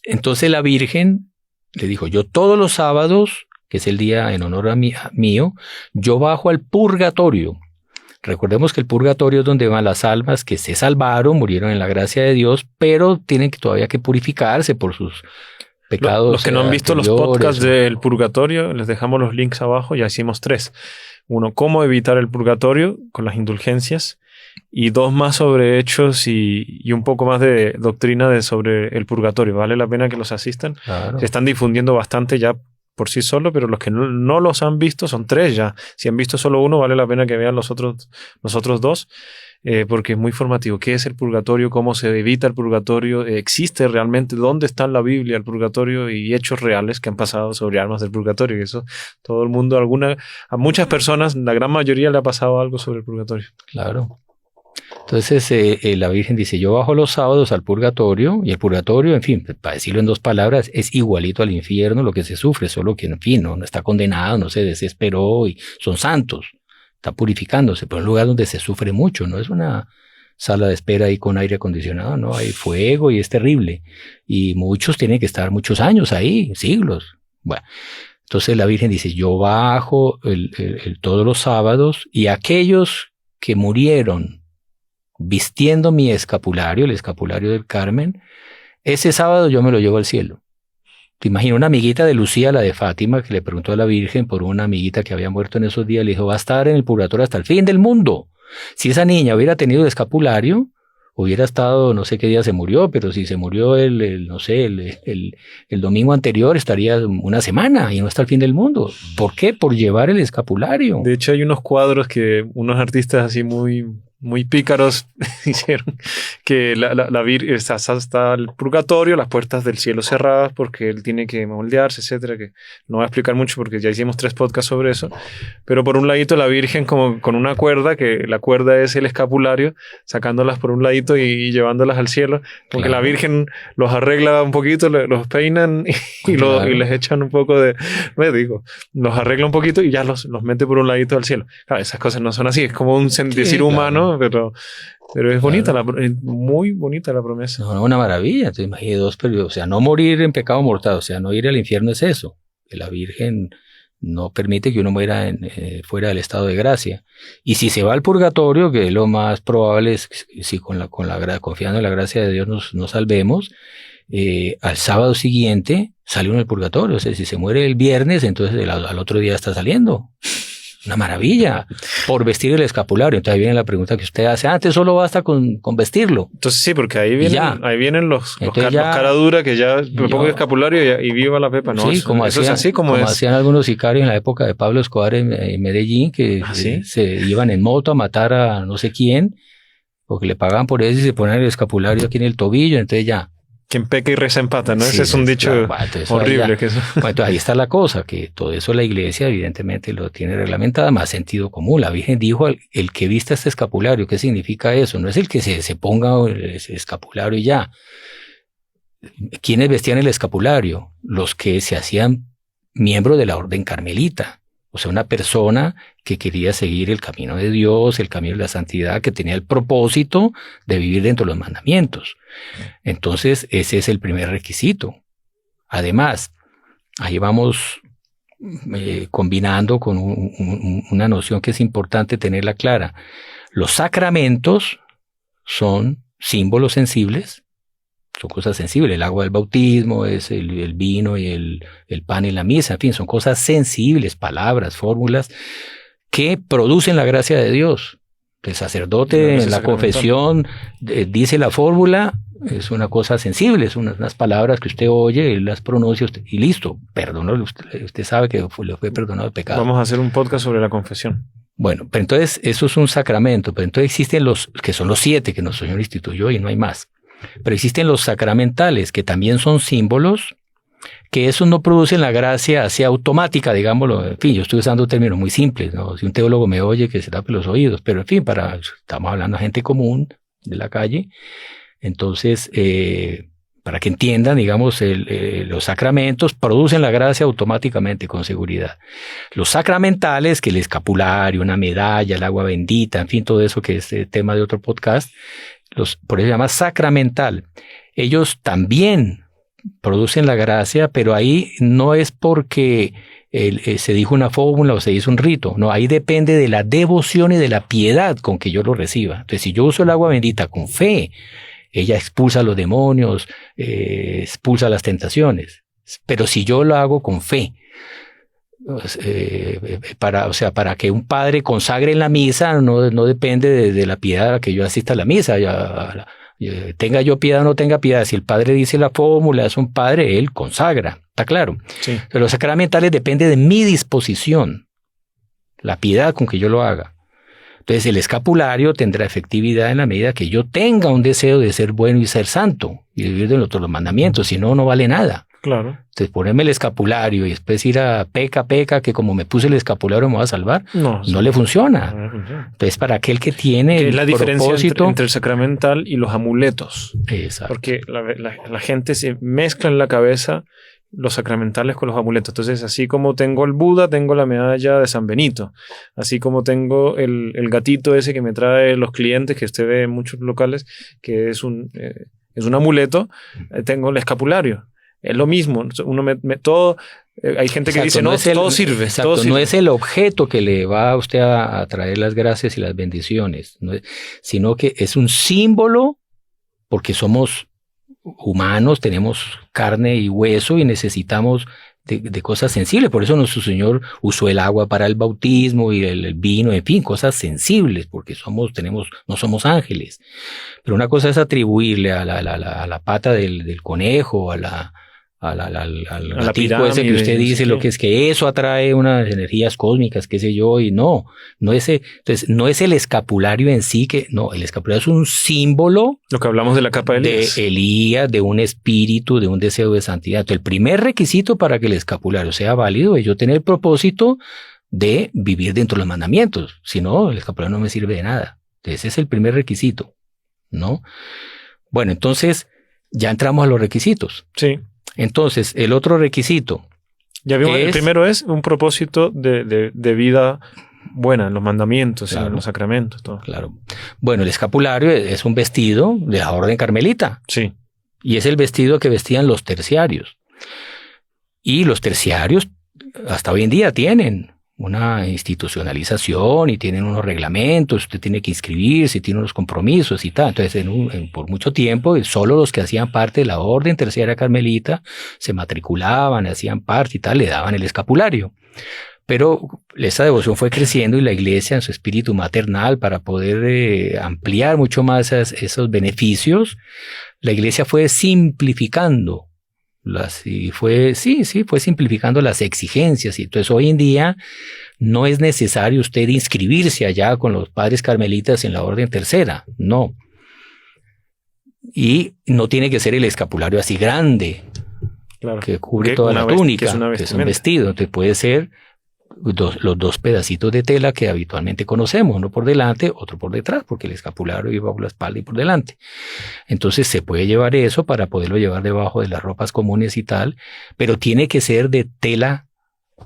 Speaker 1: Entonces la Virgen le dijo: yo todos los sábados, que es el día en honor a mío, yo bajo al purgatorio. Recordemos que el purgatorio es donde van las almas que se salvaron, murieron en la gracia de Dios, pero tienen todavía que purificarse por sus pecados.
Speaker 2: Los que no han visto los podcasts del purgatorio, les dejamos los links abajo. Ya hicimos 3. 1, cómo evitar el purgatorio con las indulgencias, y 2 más sobre hechos y un poco más de doctrina sobre el purgatorio. Vale la pena que los asistan.
Speaker 1: Claro.
Speaker 2: Se están difundiendo bastante ya por sí solo, pero los que no los han visto son 3 ya. Si han visto solo uno, vale la pena que vean los otros 2, porque es muy formativo. ¿Qué es el purgatorio? ¿Cómo se evita el purgatorio? ¿Existe realmente? ¿Dónde está en la Biblia el purgatorio? Y hechos reales que han pasado sobre almas del purgatorio. Y eso todo el mundo, a muchas personas, la gran mayoría le ha pasado algo sobre el purgatorio.
Speaker 1: Claro. Entonces la Virgen dice: yo bajo los sábados al purgatorio, y el purgatorio, en fin, para decirlo en 2 palabras, es igualito al infierno lo que se sufre, solo que, en fin, no está condenado, no se desesperó, y son santos, está purificándose, pero es un lugar donde se sufre mucho, no es una sala de espera ahí con aire acondicionado, no, hay fuego y es terrible, y muchos tienen que estar muchos años ahí, siglos. Bueno, entonces la Virgen dice: yo bajo todos los sábados, y aquellos que murieron vistiendo mi escapulario, el escapulario del Carmen, ese sábado yo me lo llevo al cielo. Te imaginas una amiguita de Lucía, la de Fátima, que le preguntó a la Virgen por una amiguita que había muerto en esos días, le dijo: va a estar en el purgatorio hasta el fin del mundo. Si esa niña hubiera tenido el escapulario, hubiera estado, no sé qué día se murió, pero si se murió el domingo anterior, estaría una semana y no está el fin del mundo. ¿Por qué? Por llevar el escapulario.
Speaker 2: De hecho, hay unos cuadros que unos artistas así muy pícaros hicieron, que la Virgen está el purgatorio, las puertas del cielo cerradas porque él tiene que moldearse, etcétera, que no voy a explicar mucho porque ya hicimos 3 podcasts sobre eso, pero por un ladito la Virgen como con una cuerda, que la cuerda es el escapulario, sacándolas por un ladito y llevándolas al cielo, porque la Virgen los arregla un poquito, los peinan y les echan un poco de, los arregla un poquito y ya los mete por un ladito al cielo. Claro, esas cosas no son así, es como un decir humano, pero es bonita, muy bonita la promesa.
Speaker 1: No, una maravilla. Te imaginas 2 periodos, o sea, no morir en pecado mortal, o sea, no ir al infierno es eso. Que la Virgen no permite que uno muera fuera del estado de gracia. Y si se va al purgatorio, que lo más probable es que si confiando en la gracia de Dios nos salvemos, al sábado siguiente sale uno del purgatorio. O sea, si se muere el viernes, entonces al otro día está saliendo. Una maravilla, por vestir el escapulario. Entonces ahí viene la pregunta que usted hace: antes solo basta con vestirlo.
Speaker 2: Entonces sí, porque ahí vienen los cara dura, que ya me pongo el escapulario y viva la pepa. No,
Speaker 1: sí, como hacían algunos sicarios en la época de Pablo Escobar en Medellín, que se iban en moto a matar a no sé quién, porque le pagaban por eso y se ponían el escapulario aquí en el tobillo, entonces ya.
Speaker 2: Quien peca y reza empata, ¿no?
Speaker 1: Sí,
Speaker 2: Ese es un dicho horrible.
Speaker 1: Bueno, entonces ahí está la cosa, que todo eso la iglesia evidentemente lo tiene reglamentado, más sentido común. La Virgen dijo, el que vista este escapulario, ¿qué significa eso? No es el que se ponga el escapulario y ya. ¿Quiénes vestían el escapulario? Los que se hacían miembros de la orden carmelita. O sea, una persona que quería seguir el camino de Dios, el camino de la santidad, que tenía el propósito de vivir dentro de los mandamientos. Entonces, ese es el primer requisito. Además, ahí vamos combinando con una noción que es importante tenerla clara. Los sacramentos son símbolos sensibles, son cosas sensibles. El agua del bautismo, es el vino y el pan en la misa, en fin, son cosas sensibles, palabras, fórmulas que producen la gracia de Dios. El sacerdote en la confesión dice la fórmula, es una cosa sensible, son unas palabras que usted oye, él las pronuncia y listo, perdónalo, usted sabe que le fue perdonado el pecado.
Speaker 2: Vamos a hacer un podcast sobre la confesión.
Speaker 1: Bueno, pero entonces eso es un sacramento, pero entonces existen los, que son los 7 que nuestro Señor instituyó y no hay más. Pero existen los sacramentales, que también son símbolos, que esos no producen la gracia así automática, digámoslo. En fin, yo estoy usando términos muy simples, ¿no? Si un teólogo me oye, que se tape los oídos, pero en fin, estamos hablando a gente común de la calle. Entonces, para que entiendan, digamos, los sacramentos producen la gracia automáticamente, con seguridad. Los sacramentales, que el escapulario, una medalla, el agua bendita, en fin, todo eso que es tema de otro podcast, por eso se llama sacramental. Ellos también producen la gracia, pero ahí no es porque se dijo una fórmula o se hizo un rito. No, ahí depende de la devoción y de la piedad con que yo lo reciba. Entonces, si yo uso el agua bendita con fe, ella expulsa a los demonios, expulsa las tentaciones. Pero si yo lo hago con fe, para que un padre consagre en la misa, no depende de la piedad a la que yo asista a la misa. Tenga yo piedad o no tenga piedad, si el padre dice la fórmula, es un padre, él consagra, ¿está claro?
Speaker 2: Sí.
Speaker 1: Pero los sacramentales depende de mi disposición, la piedad con que yo lo haga. Entonces el escapulario tendrá efectividad en la medida que yo tenga un deseo de ser bueno y ser santo y vivir de los mandamientos, si no, no vale nada.
Speaker 2: Claro.
Speaker 1: Entonces ponerme el escapulario y después ir a peca, que como me puse el escapulario me va a salvar, no le funciona.
Speaker 2: No le funciona.
Speaker 1: Entonces para aquel que tiene
Speaker 2: que es la diferencia
Speaker 1: propósito,
Speaker 2: entre el sacramental y los amuletos.
Speaker 1: Exacto.
Speaker 2: Porque la gente se mezcla en la cabeza los sacramentales con los amuletos. Entonces, así como tengo el Buda, tengo la medalla de San Benito. Así como tengo el gatito ese que me trae los clientes, que usted ve en muchos locales, que es un amuleto, tengo el escapulario. Es lo mismo. Todo, hay gente que dice, todo sirve.
Speaker 1: Exacto,
Speaker 2: todo sirve.
Speaker 1: No es el objeto que le va a usted a traer las gracias y las bendiciones, sino que es un símbolo, porque somos humanos, tenemos carne y hueso y necesitamos de cosas sensibles. Por eso nuestro Señor usó el agua para el bautismo y el vino, en fin, cosas sensibles, porque no somos ángeles. Pero una cosa es atribuirle a la pata del conejo, al gatito ese que usted dice, sí, lo que es que eso atrae unas energías cósmicas, qué sé yo, y entonces no es el escapulario en sí, el escapulario es un símbolo.
Speaker 2: Lo que hablamos de la capa de Elías.
Speaker 1: De Elías, de un espíritu, de un deseo de santidad. Entonces, el primer requisito para que el escapulario sea válido es yo tener el propósito de vivir dentro de los mandamientos. Si no, el escapulario no me sirve de nada. Entonces, ese es el primer requisito, ¿no? Bueno, entonces ya entramos a los requisitos.
Speaker 2: Sí.
Speaker 1: Entonces, el otro requisito.
Speaker 2: Ya vimos, el primero es un propósito de vida buena, en los mandamientos, claro, en los sacramentos, todo.
Speaker 1: Claro. Bueno, el escapulario es un vestido de la orden carmelita.
Speaker 2: Sí.
Speaker 1: Y es el vestido que vestían los terciarios. Y los terciarios hasta hoy en día tienen una institucionalización y tienen unos reglamentos, usted tiene que inscribirse, tiene unos compromisos y tal. Entonces, por mucho tiempo, solo los que hacían parte de la orden terciaria carmelita se matriculaban, hacían parte y tal, le daban el escapulario. Pero esta devoción fue creciendo y la Iglesia, en su espíritu maternal, para poder ampliar mucho más esos beneficios, la Iglesia fue simplificando Y fue simplificando las exigencias. Y entonces hoy en día no es necesario usted inscribirse allá con los padres carmelitas en la orden tercera, no. Y no tiene que ser el escapulario así grande, claro, que cubre toda la túnica, que es un vestido. Entonces puede ser los dos pedacitos de tela que habitualmente conocemos, uno por delante, otro por detrás, porque el escapulario iba por la espalda y por delante. Entonces se puede llevar eso para poderlo llevar debajo de las ropas comunes y tal, pero tiene que ser de tela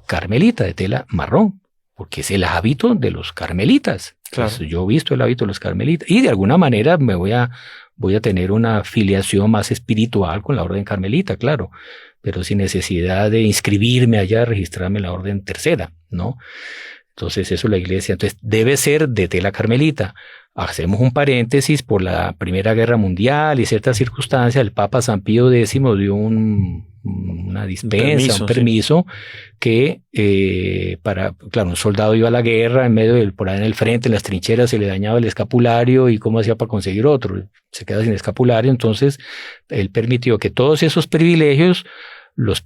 Speaker 1: carmelita, de tela marrón, porque es el hábito de los carmelitas. Claro. Pues yo he visto el hábito de los carmelitas y de alguna manera voy a tener una filiación más espiritual con la orden carmelita, claro, pero sin necesidad de inscribirme allá, registrarme en la orden tercera, ¿no? Entonces eso es la iglesia. Entonces debe ser de tela carmelita. Hacemos un paréntesis por la Primera Guerra Mundial y ciertas circunstancias. El Papa San Pío X dio una dispensa, un permiso que claro, un soldado iba a la guerra en medio por ahí en el frente, en las trincheras se le dañaba el escapulario y cómo hacía para conseguir otro, se queda sin escapulario. Entonces él permitió que todos esos privilegios los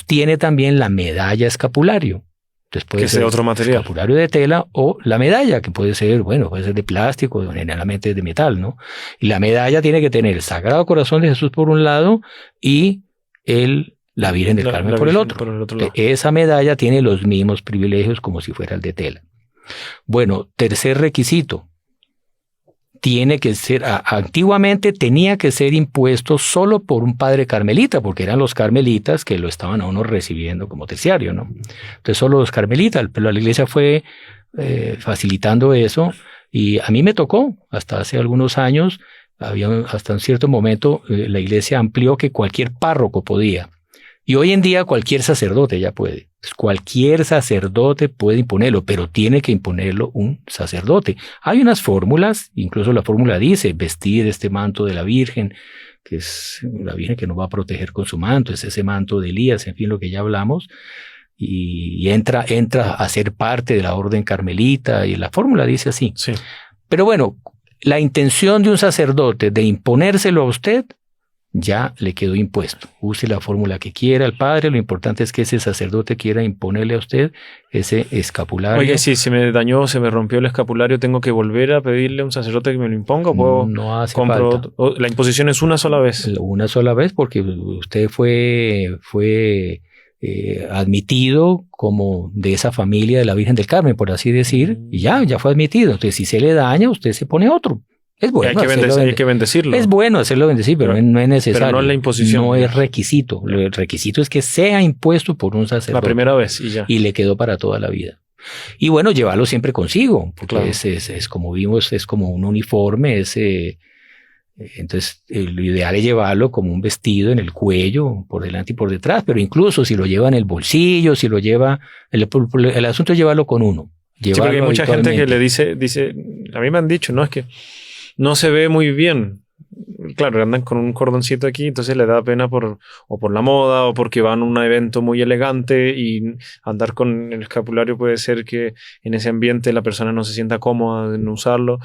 Speaker 1: tiene también la medalla escapulario. Entonces puede ser otro material, escapulario de tela o la medalla, que puede ser de plástico, generalmente de metal, ¿no? Y la medalla tiene que tener el Sagrado Corazón de Jesús por un lado y la Virgen del Carmen por el otro lado. Esa medalla tiene los mismos privilegios como si fuera el de tela. Bueno, tercer requisito. Tiene que ser, antiguamente tenía que ser impuesto solo por un padre carmelita, porque eran los carmelitas que lo estaban a uno recibiendo como terciario, ¿no? Entonces solo los carmelitas, pero la iglesia fue facilitando eso, y a mí me tocó, hasta hace algunos años, hasta un cierto momento, la iglesia amplió que cualquier párroco podía. Y hoy en día cualquier sacerdote ya puede. Cualquier sacerdote puede imponerlo, pero tiene que imponerlo un sacerdote. Hay unas fórmulas, incluso la fórmula dice vestir este manto de la Virgen, que es la Virgen que nos va a proteger con su manto, es ese manto de Elías, en fin, lo que ya hablamos, y entra a ser parte de la orden carmelita, y la fórmula dice así. Sí. Pero bueno, la intención de un sacerdote de imponérselo a usted, ya le quedó impuesto. Use la fórmula que quiera el padre, lo importante es que ese sacerdote quiera imponerle a usted ese escapulario.
Speaker 2: Oye, si se me dañó, se me rompió el escapulario, ¿tengo que volver a pedirle a un sacerdote que me lo imponga? ¿O puedo
Speaker 1: no hace falta.
Speaker 2: La imposición es una sola vez?
Speaker 1: Una sola vez, porque usted fue admitido como de esa familia de la Virgen del Carmen, por así decir, y ya fue admitido. Entonces, si se le daña, usted se pone otro. Es bueno
Speaker 2: hay que bendecirlo.
Speaker 1: Es bueno hacerlo bendecir, pero no es necesario.
Speaker 2: Pero no es la imposición.
Speaker 1: No es requisito. El requisito es que sea impuesto por un sacerdote.
Speaker 2: La primera vez y ya.
Speaker 1: Y le quedó para toda la vida. Y bueno, llevarlo siempre consigo, porque claro, es como vimos, es como un uniforme, entonces lo ideal es llevarlo como un vestido en el cuello, por delante y por detrás, pero incluso si lo lleva en el bolsillo, si lo lleva, el asunto es llevarlo con uno.
Speaker 2: Sí, porque hay mucha gente que le dice, a mí me han dicho, no, es que no se ve muy bien. Claro, andan con un cordoncito aquí, entonces le da pena por la moda o porque van a un evento muy elegante, y andar con el escapulario puede ser que en ese ambiente la persona no se sienta cómoda en usarlo.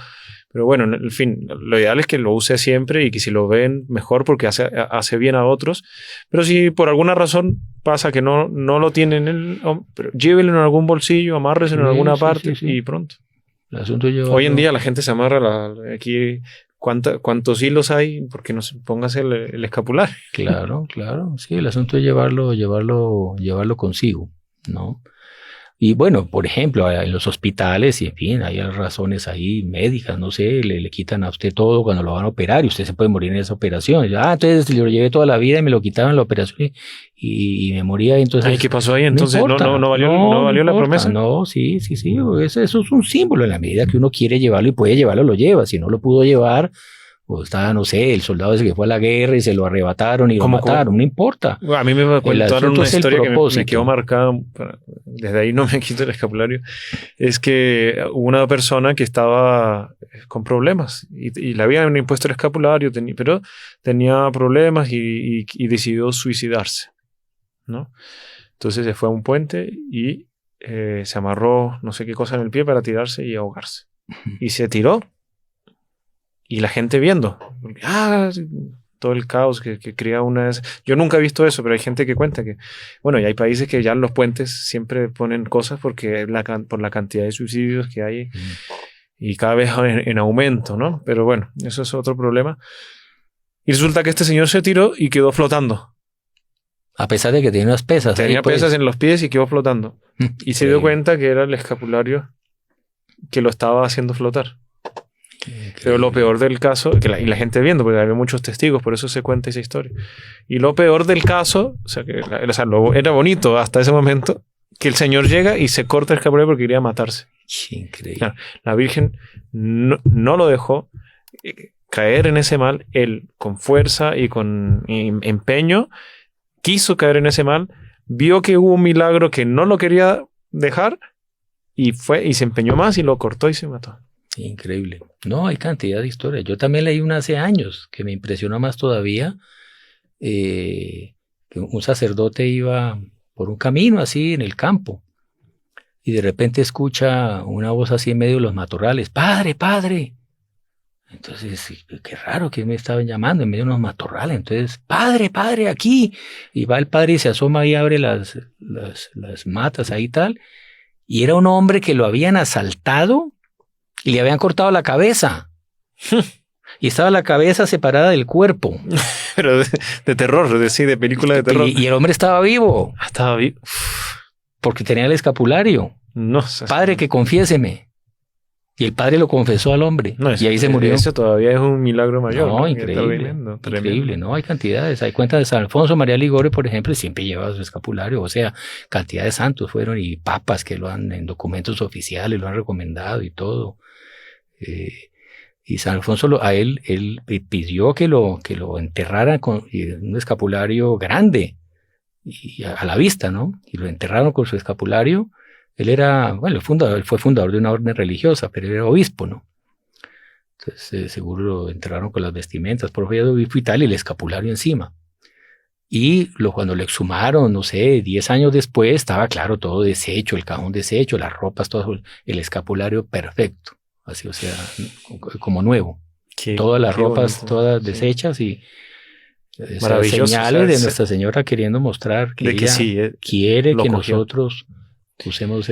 Speaker 2: Pero bueno, en fin, lo ideal es que lo use siempre y que si lo ven, mejor, porque hace bien a otros. Pero si por alguna razón pasa que no lo tienen, pero llévenlo en algún bolsillo, amárrese en alguna parte y pronto.
Speaker 1: El asunto
Speaker 2: hoy en día la gente se amarra aquí. ¿Cuántos hilos hay? Porque no se póngase el escapulario.
Speaker 1: Claro. Sí, el asunto es llevarlo consigo, ¿no? Y bueno, por ejemplo, en los hospitales, y en fin, hay razones ahí médicas, no sé, le quitan a usted todo cuando lo van a operar y usted se puede morir en esa operación. Entonces lo llevé toda la vida y me lo quitaron en la operación y me moría. Entonces,
Speaker 2: ¿qué pasó ahí? Entonces no valió la promesa.
Speaker 1: No, sí. Eso es un símbolo. En la medida que uno quiere llevarlo y puede llevarlo, lo lleva. Si no lo pudo llevar, o estaba, no sé, el soldado ese que fue a la guerra y se lo arrebataron y lo mataron, no importa.
Speaker 2: A mí me contaron una historia que me quedó marcada, desde ahí no me quito el escapulario. Es que hubo una persona que estaba con problemas y le habían impuesto el escapulario, pero tenía problemas y decidió suicidarse, ¿no? Entonces se fue a un puente y se amarró no sé qué cosa en el pie para tirarse y ahogarse. Y se tiró. Y la gente viendo, todo el caos que crea una... Yo nunca he visto eso, pero hay gente que cuenta que, bueno, y hay países que ya en los puentes siempre ponen cosas porque por la cantidad de suicidios que hay y cada vez en aumento, ¿no? Pero bueno, eso es otro problema. Y resulta que este señor se tiró y quedó flotando.
Speaker 1: A pesar de que tenía unas pesas.
Speaker 2: Tenía
Speaker 1: ahí, pues.
Speaker 2: pesas en los pies y quedó flotando. Y se dio cuenta que era el escapulario que lo estaba haciendo flotar. Pero lo peor del caso, y la gente viendo, porque había muchos testigos, por eso se cuenta esa historia. Y lo peor del caso, era bonito hasta ese momento, que el señor llega y se corta el escapulario porque quería matarse.
Speaker 1: Increíble.
Speaker 2: Claro, la Virgen no lo dejó caer en ese mal. Él, con fuerza y con empeño, quiso caer en ese mal, vio que hubo un milagro que no lo quería dejar y se empeñó más y lo cortó y se mató.
Speaker 1: Increíble. No, hay cantidad de historias. Yo también leí una hace años que me impresionó más todavía, que un sacerdote iba por un camino así en el campo y de repente escucha una voz así en medio de los matorrales: ¡Padre, padre! Entonces, qué raro que me estaban llamando en medio de unos matorrales. Entonces, ¡Padre, padre, aquí! Y va el padre y se asoma y abre las matas ahí y tal. Y era un hombre que lo habían asaltado y le habían cortado la cabeza. Y estaba la cabeza separada del cuerpo.
Speaker 2: Pero de terror, de película de terror.
Speaker 1: Y el hombre estaba vivo.
Speaker 2: Estaba vivo.
Speaker 1: Porque tenía el escapulario.
Speaker 2: No,
Speaker 1: Padre, que confiéseme. Y el padre lo confesó al hombre.
Speaker 2: No,
Speaker 1: y ahí se murió.
Speaker 2: Eso todavía es un milagro mayor.
Speaker 1: No, increíble.
Speaker 2: Tremendo.
Speaker 1: Increíble, ¿no? Hay cantidades. Hay cuenta de San Alfonso María Ligori, por ejemplo, siempre llevaba su escapulario. O sea, cantidad de santos fueron y papas que lo han en documentos oficiales, lo han recomendado y todo. Y San Alfonso a él pidió que lo enterraran con un escapulario grande y a la vista, ¿no? Y lo enterraron con su escapulario. Él era, bueno, él fue fundador de una orden religiosa, pero era obispo, ¿no? Entonces seguro lo enterraron con las vestimentas, por de obispo y tal, y el escapulario encima. Y cuando lo exhumaron, no sé, 10 años después, estaba claro, todo deshecho, el cajón deshecho, las ropas, todo, el escapulario perfecto. Así, o sea, como nuevo. Todas las ropas, bonito, todas deshechas y señales de Nuestra Señora queriendo mostrar que ella quiere que nosotros usemos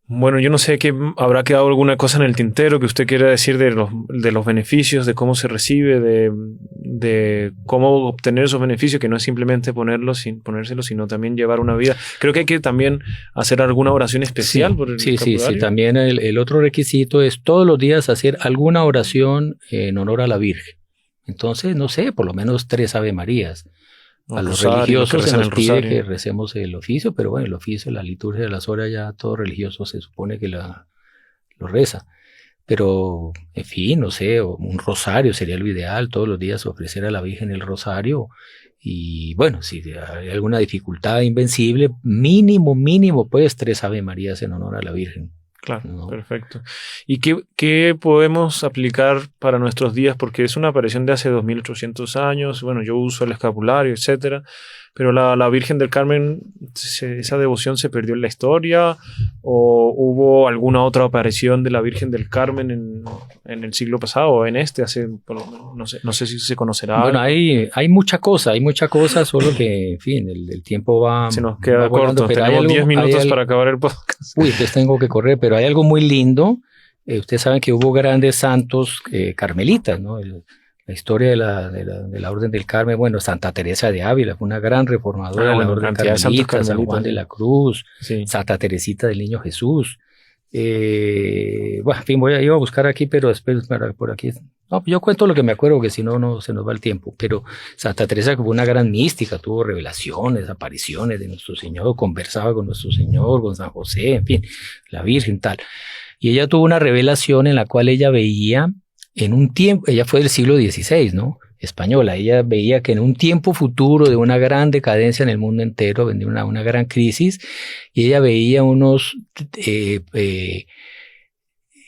Speaker 2: Bueno, yo no sé que habrá quedado alguna cosa en el tintero que usted quiera decir de los beneficios, de cómo se recibe, de cómo obtener esos beneficios, que no es simplemente ponérselos, sino también llevar una vida. Creo que hay que también hacer alguna oración especial por el escapulario.
Speaker 1: Sí. También el otro requisito es todos los días hacer alguna oración en honor a la Virgen. Entonces, no sé, por lo menos 3 Ave Marías. A los religiosos se nos pide que recemos el oficio, pero bueno, el oficio, la liturgia de las horas, ya todo religioso se supone que lo reza. Pero, en fin, no sé, un rosario sería lo ideal, todos los días ofrecer a la Virgen el rosario. Y bueno, si hay alguna dificultad invencible, mínimo, pues 3 Ave Marías en honor a la Virgen.
Speaker 2: Claro, ¿no? Perfecto. ¿Y qué podemos aplicar para nuestros días? Porque es una aparición de hace 2800 años. Bueno, yo uso el escapulario, etcétera. Pero la Virgen del Carmen, ¿esa devoción se perdió en la historia? ¿O hubo alguna otra aparición de la Virgen del Carmen en el siglo pasado o en no sé si se conocerá?
Speaker 1: Bueno, hay mucha cosa, solo que, en fin, el tiempo va...
Speaker 2: Se nos queda corto, tenemos 10 minutos para acabar el podcast.
Speaker 1: Uy, entonces tengo que correr, pero hay algo muy lindo. Ustedes saben que hubo grandes santos carmelitas, ¿no? La historia de la Orden del Carmen, bueno, Santa Teresa de Ávila fue una gran reformadora de la Orden Carmelita, San Juan de la Cruz, sí. Santa Teresita del Niño Jesús. Bueno, en fin, iba a buscar aquí, pero después por aquí. No, yo cuento lo que me acuerdo, que si no se nos va el tiempo. Pero Santa Teresa, que fue una gran mística, tuvo revelaciones, apariciones de nuestro Señor, conversaba con nuestro Señor, con San José, en fin, la Virgen, tal. Y ella tuvo una revelación en la cual ella veía en un tiempo, ella fue del siglo XVI, ¿no? Española, ella veía que en un tiempo futuro de una gran decadencia en el mundo entero, vendría una gran crisis, y ella veía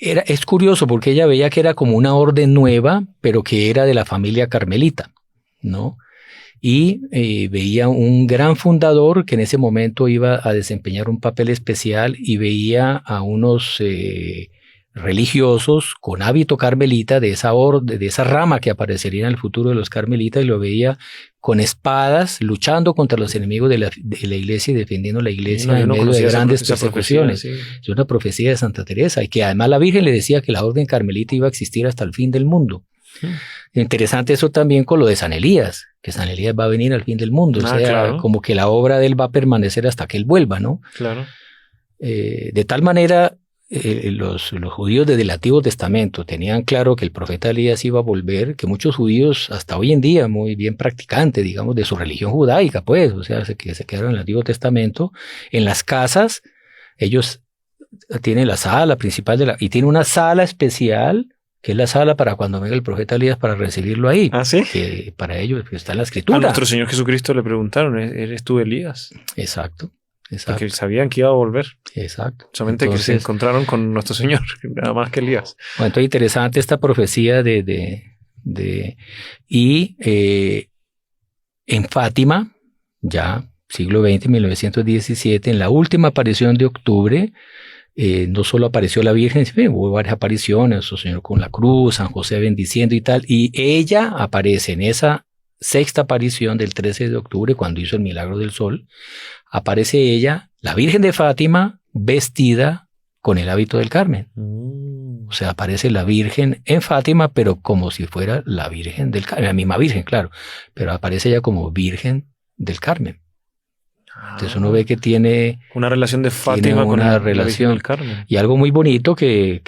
Speaker 1: es curioso porque ella veía que era como una orden nueva, pero que era de la familia carmelita, ¿no? Y veía un gran fundador que en ese momento iba a desempeñar un papel especial y veía a unos religiosos con hábito carmelita de esa rama que aparecería en el futuro de los carmelitas, y lo veía con espadas luchando contra los enemigos de la iglesia y defendiendo la iglesia en medio de grandes persecuciones. Sí. Es una profecía de Santa Teresa, y que además la Virgen le decía que la orden carmelita iba a existir hasta el fin del mundo. Interesante eso también con lo de San Elías, que San Elías va a venir al fin del mundo, o sea, claro, como que la obra de él va a permanecer hasta que él vuelva, ¿no?
Speaker 2: Claro.
Speaker 1: De tal manera, los judíos desde el Antiguo Testamento tenían claro que el profeta Elías iba a volver, que muchos judíos hasta hoy en día, muy bien practicantes, digamos, de su religión judaica, pues, o sea, que se quedaron en el Antiguo Testamento, en las casas, ellos tienen la sala principal y tienen una sala especial, que es la sala para cuando venga el profeta Elías para recibirlo ahí.
Speaker 2: ¿Ah, sí?
Speaker 1: Que para ellos está en la Escritura.
Speaker 2: A nuestro Señor Jesucristo le preguntaron, ¿eres tú Elías?
Speaker 1: Exacto.
Speaker 2: Porque sabían que iba a volver.
Speaker 1: Exacto.
Speaker 2: Solamente entonces, que se encontraron con nuestro Señor, nada más que Elías.
Speaker 1: Bueno, entonces interesante esta profecía en Fátima, ya siglo XX, 1917, en la última aparición de octubre, no solo apareció la Virgen, hubo varias apariciones, nuestro Señor con la cruz, San José bendiciendo y tal, y ella aparece en esa sexta aparición del 13 de octubre, cuando hizo el milagro del sol. Aparece ella, la Virgen de Fátima, vestida con el hábito del Carmen. O sea, aparece la Virgen en Fátima, pero como si fuera la Virgen del Carmen, la misma Virgen, claro, pero aparece ella como Virgen del Carmen. Entonces uno ve que tiene
Speaker 2: una relación de Fátima con la Virgen del Carmen.
Speaker 1: Y algo muy bonito que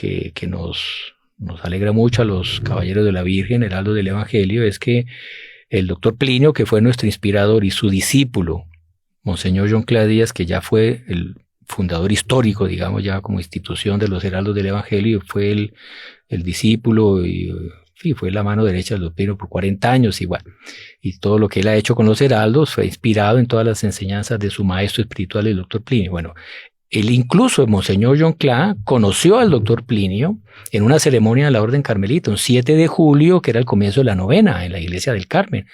Speaker 1: nos alegra mucho a los caballeros de la Virgen, heraldos del Evangelio, es que el doctor Plinio, que fue nuestro inspirador, y su discípulo, Monseñor John Clare Díaz, que ya fue el fundador histórico, digamos, ya como institución de los heraldos del Evangelio, fue el discípulo y fue la mano derecha del doctor Plinio por 40 años igual. Y todo lo que él ha hecho con los heraldos fue inspirado en todas las enseñanzas de su maestro espiritual, el doctor Plinio. Bueno, él incluso, el Monseñor John Clare, conoció al doctor Plinio en una ceremonia de la Orden Carmelita, un 7 de julio, que era el comienzo de la novena en la iglesia del Carmen.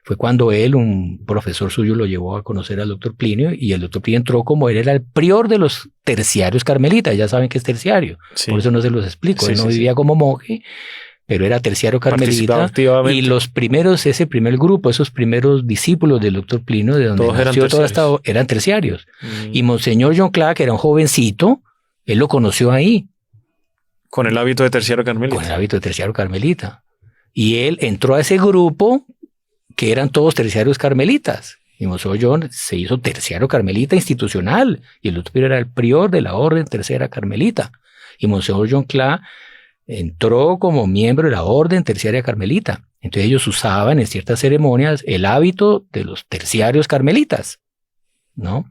Speaker 1: Fue cuando un profesor suyo, lo llevó a conocer al doctor Plinio, y el doctor Plinio entró como él era el prior de los terciarios carmelitas. Ya saben que es terciario, sí. Por eso no se los explico. Sí, él no vivía como monje, pero era terciario carmelita. Y los primeros, ese primer grupo, esos primeros discípulos del doctor Plinio, de donde nació todo esto, eran terciarios. Y Monseñor John Clare, que era un jovencito, él lo conoció ahí.
Speaker 2: Con el hábito de terciario carmelita.
Speaker 1: Con el hábito de terciario carmelita. Y él entró a ese grupo, que eran todos terciarios carmelitas. Y Monseñor John se hizo terciario carmelita institucional, y el doctor era el prior de la orden tercera carmelita. Y Monseñor John Clare entró como miembro de la orden terciaria carmelita. Entonces ellos usaban en ciertas ceremonias el hábito de los terciarios carmelitas, ¿no?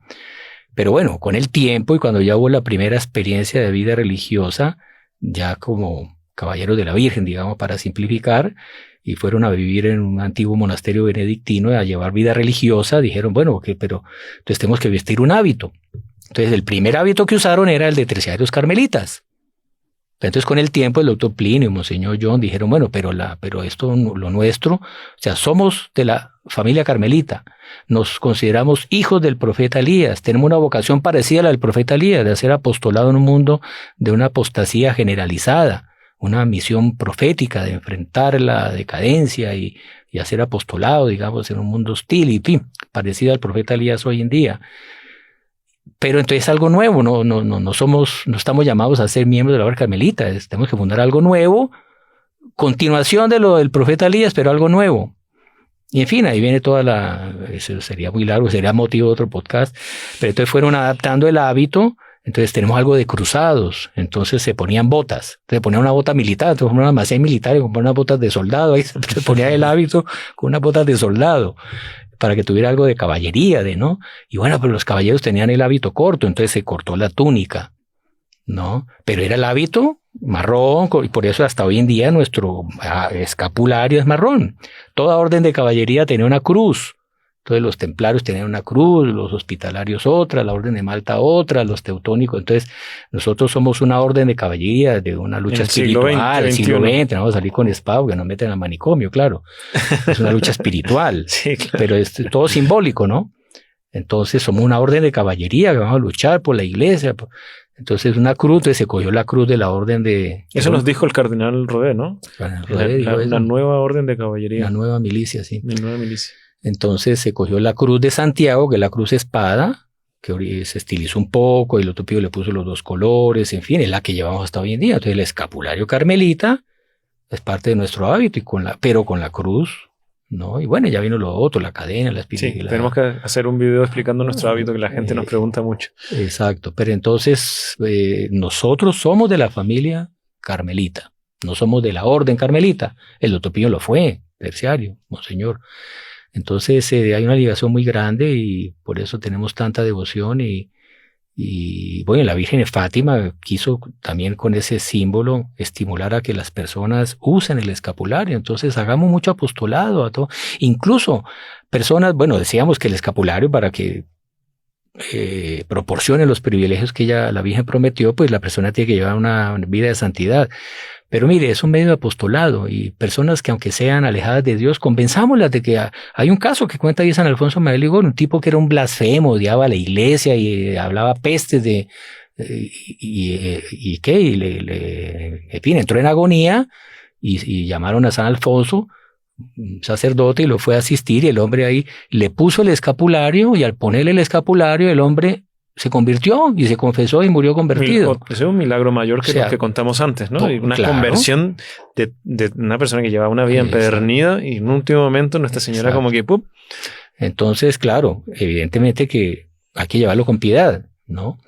Speaker 1: Pero bueno, con el tiempo, y cuando ya hubo la primera experiencia de vida religiosa, ya como caballeros de la Virgen, digamos, para simplificar, y fueron a vivir en un antiguo monasterio benedictino a llevar vida religiosa, dijeron, bueno, pero entonces tenemos que vestir un hábito. Entonces el primer hábito que usaron era el de terciarios carmelitas. Entonces con el tiempo el doctor Plinio y Monseñor John dijeron, bueno, pero esto, lo nuestro, o sea, somos de la familia carmelita, nos consideramos hijos del profeta Elías, tenemos una vocación parecida a la del profeta Elías, de hacer apostolado en un mundo de una apostasía generalizada, una misión profética de enfrentar la decadencia y hacer apostolado, digamos, en un mundo hostil y, en fin, parecido al profeta Elías hoy en día. Pero entonces es algo nuevo, no estamos llamados a ser miembros de la orden carmelita, tenemos que fundar algo nuevo, continuación de lo del profeta Elías, pero algo nuevo. Y en fin, ahí viene eso sería muy largo, sería motivo de otro podcast, pero entonces fueron adaptando el hábito. Entonces tenemos algo de cruzados, entonces se ponían botas, se ponía una bota militar, entonces un almacén militar y compraban unas botas de soldado, ahí se ponía el hábito con unas botas de soldado, para que tuviera algo de caballería, ¿no? Y bueno, pero los caballeros tenían el hábito corto, entonces se cortó la túnica, ¿no? Pero era el hábito marrón, y por eso hasta hoy en día nuestro escapulario es marrón. Toda orden de caballería tenía una cruz. Entonces los templarios tenían una cruz, los hospitalarios otra, la orden de Malta otra, los teutónicos. Entonces nosotros somos una orden de caballería, de una lucha espiritual, del siglo XX, no vamos a salir con espada porque nos meten al manicomio, claro. Es una lucha espiritual, sí, claro. Pero es todo simbólico, ¿no? Entonces somos una orden de caballería que vamos a luchar por la iglesia. Entonces una cruz, entonces se cogió la cruz de la orden de...
Speaker 2: Eso nos dijo el cardenal Rodé, ¿no? Una nueva orden de caballería.
Speaker 1: Una nueva milicia, sí.
Speaker 2: Una nueva milicia.
Speaker 1: Entonces se cogió la cruz de Santiago, que es la cruz espada, que se estilizó un poco, y el otro pío le puso los dos colores, en fin, es la que llevamos hasta hoy en día. Entonces el escapulario carmelita es parte de nuestro hábito, pero con la cruz, ¿no? Y bueno, ya vino lo otro, la cadena, la espina.
Speaker 2: Sí, tenemos que hacer un video explicando nuestro hábito, que la gente nos pregunta mucho.
Speaker 1: Exacto, pero entonces nosotros somos de la familia carmelita, no somos de la orden carmelita. El doctor Pío lo fue, terciario, monseñor. Entonces hay una ligación muy grande y por eso tenemos tanta devoción y bueno, la Virgen de Fátima quiso también con ese símbolo estimular a que las personas usen el escapulario. Entonces hagamos mucho apostolado a todo. Incluso personas, bueno, decíamos que el escapulario para que proporcione los privilegios que la Virgen prometió, pues la persona tiene que llevar una vida de santidad. Pero mire, es un medio de apostolado y personas que aunque sean alejadas de Dios, convenzámoslas de que hay un caso que cuenta ahí San Alfonso María Ligón, un tipo que era un blasfemo, odiaba a la iglesia y hablaba pestes de... ¿Y qué? En fin, entró en agonía y llamaron a San Alfonso, un sacerdote, y lo fue a asistir y el hombre ahí le puso el escapulario y al ponerle el escapulario el hombre se convirtió y se confesó y murió convertido.
Speaker 2: Ese es un milagro mayor que lo que contamos antes, ¿no? Una conversión de una persona que llevaba una vida empedernida y en un último momento Nuestra Señora como que ¡pum!
Speaker 1: Entonces, claro, evidentemente que hay que llevarlo con piedad, ¿no?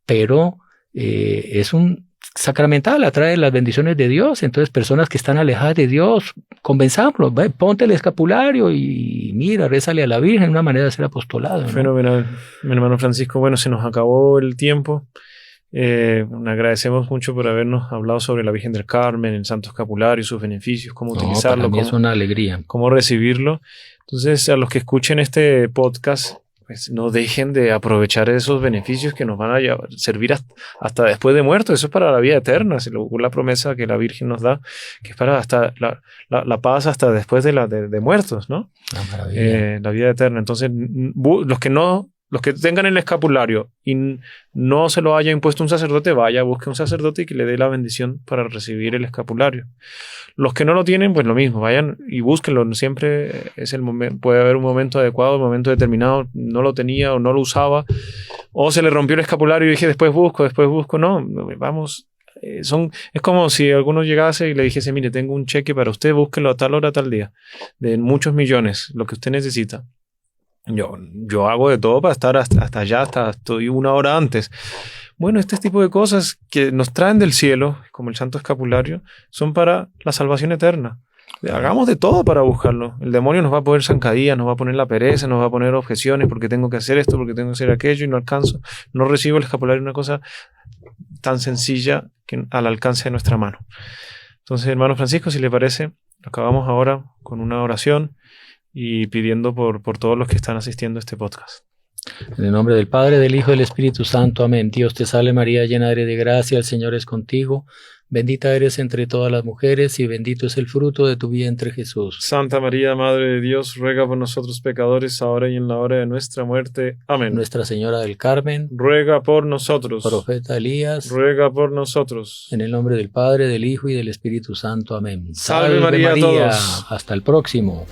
Speaker 1: Pero es un sacramental, atrae las bendiciones de Dios. Entonces, personas que están alejadas de Dios, convenzámoslos, ponte el escapulario y mira, rézale a la Virgen, una manera de hacer apostolado, ¿no?
Speaker 2: Fenomenal, mi hermano Francisco. Bueno, se nos acabó el tiempo. Agradecemos mucho por habernos hablado sobre la Virgen del Carmen, el Santo Escapulario, sus beneficios, cómo utilizarlo.
Speaker 1: Para mí es una alegría.
Speaker 2: Cómo recibirlo. Entonces, a los que escuchen este podcast, pues no dejen de aprovechar esos beneficios que nos van a servir hasta después de muertos. Eso es para la vida eterna, la promesa que la Virgen nos da, que es para hasta la paz hasta después de muertos, ¿no? La vida eterna. Entonces, los que tengan el escapulario y no se lo haya impuesto un sacerdote, busque un sacerdote y que le dé la bendición para recibir el escapulario. Los que no lo tienen, pues lo mismo, vayan y búsquenlo. Siempre es el momento, puede haber un momento adecuado, un momento determinado, no lo tenía o no lo usaba, o se le rompió el escapulario y dije, después busco. No, vamos. Es como si alguno llegase y le dijese, mire, tengo un cheque para usted, búsquelo a tal hora, tal día, de muchos millones, lo que usted necesita. Yo hago de todo para estar hasta allá, estoy una hora antes. Bueno, este tipo de cosas que nos traen del cielo, como el Santo Escapulario, son para la salvación eterna. Hagamos de todo para buscarlo. El demonio nos va a poner zancadillas, nos va a poner la pereza, nos va a poner objeciones porque tengo que hacer esto, porque tengo que hacer aquello y no alcanzo. No recibo el escapulario, una cosa tan sencilla que al alcance de nuestra mano. Entonces, hermano Francisco, si le parece, acabamos ahora con una oración y pidiendo por todos los que están asistiendo a este podcast.
Speaker 1: En el nombre del Padre, del Hijo y del Espíritu Santo. Amén. Dios te salve María, llena eres de gracia, el Señor es contigo. Bendita eres entre todas las mujeres y bendito es el fruto de tu vientre, Jesús.
Speaker 2: Santa María, Madre de Dios, ruega por nosotros pecadores, ahora y en la hora de nuestra muerte. Amén.
Speaker 1: Nuestra Señora del Carmen,
Speaker 2: ruega por nosotros.
Speaker 1: Profeta Elías,
Speaker 2: ruega por nosotros.
Speaker 1: En el nombre del Padre, del Hijo y del Espíritu Santo. Amén.
Speaker 2: Salve María a todos.
Speaker 1: Hasta el próximo.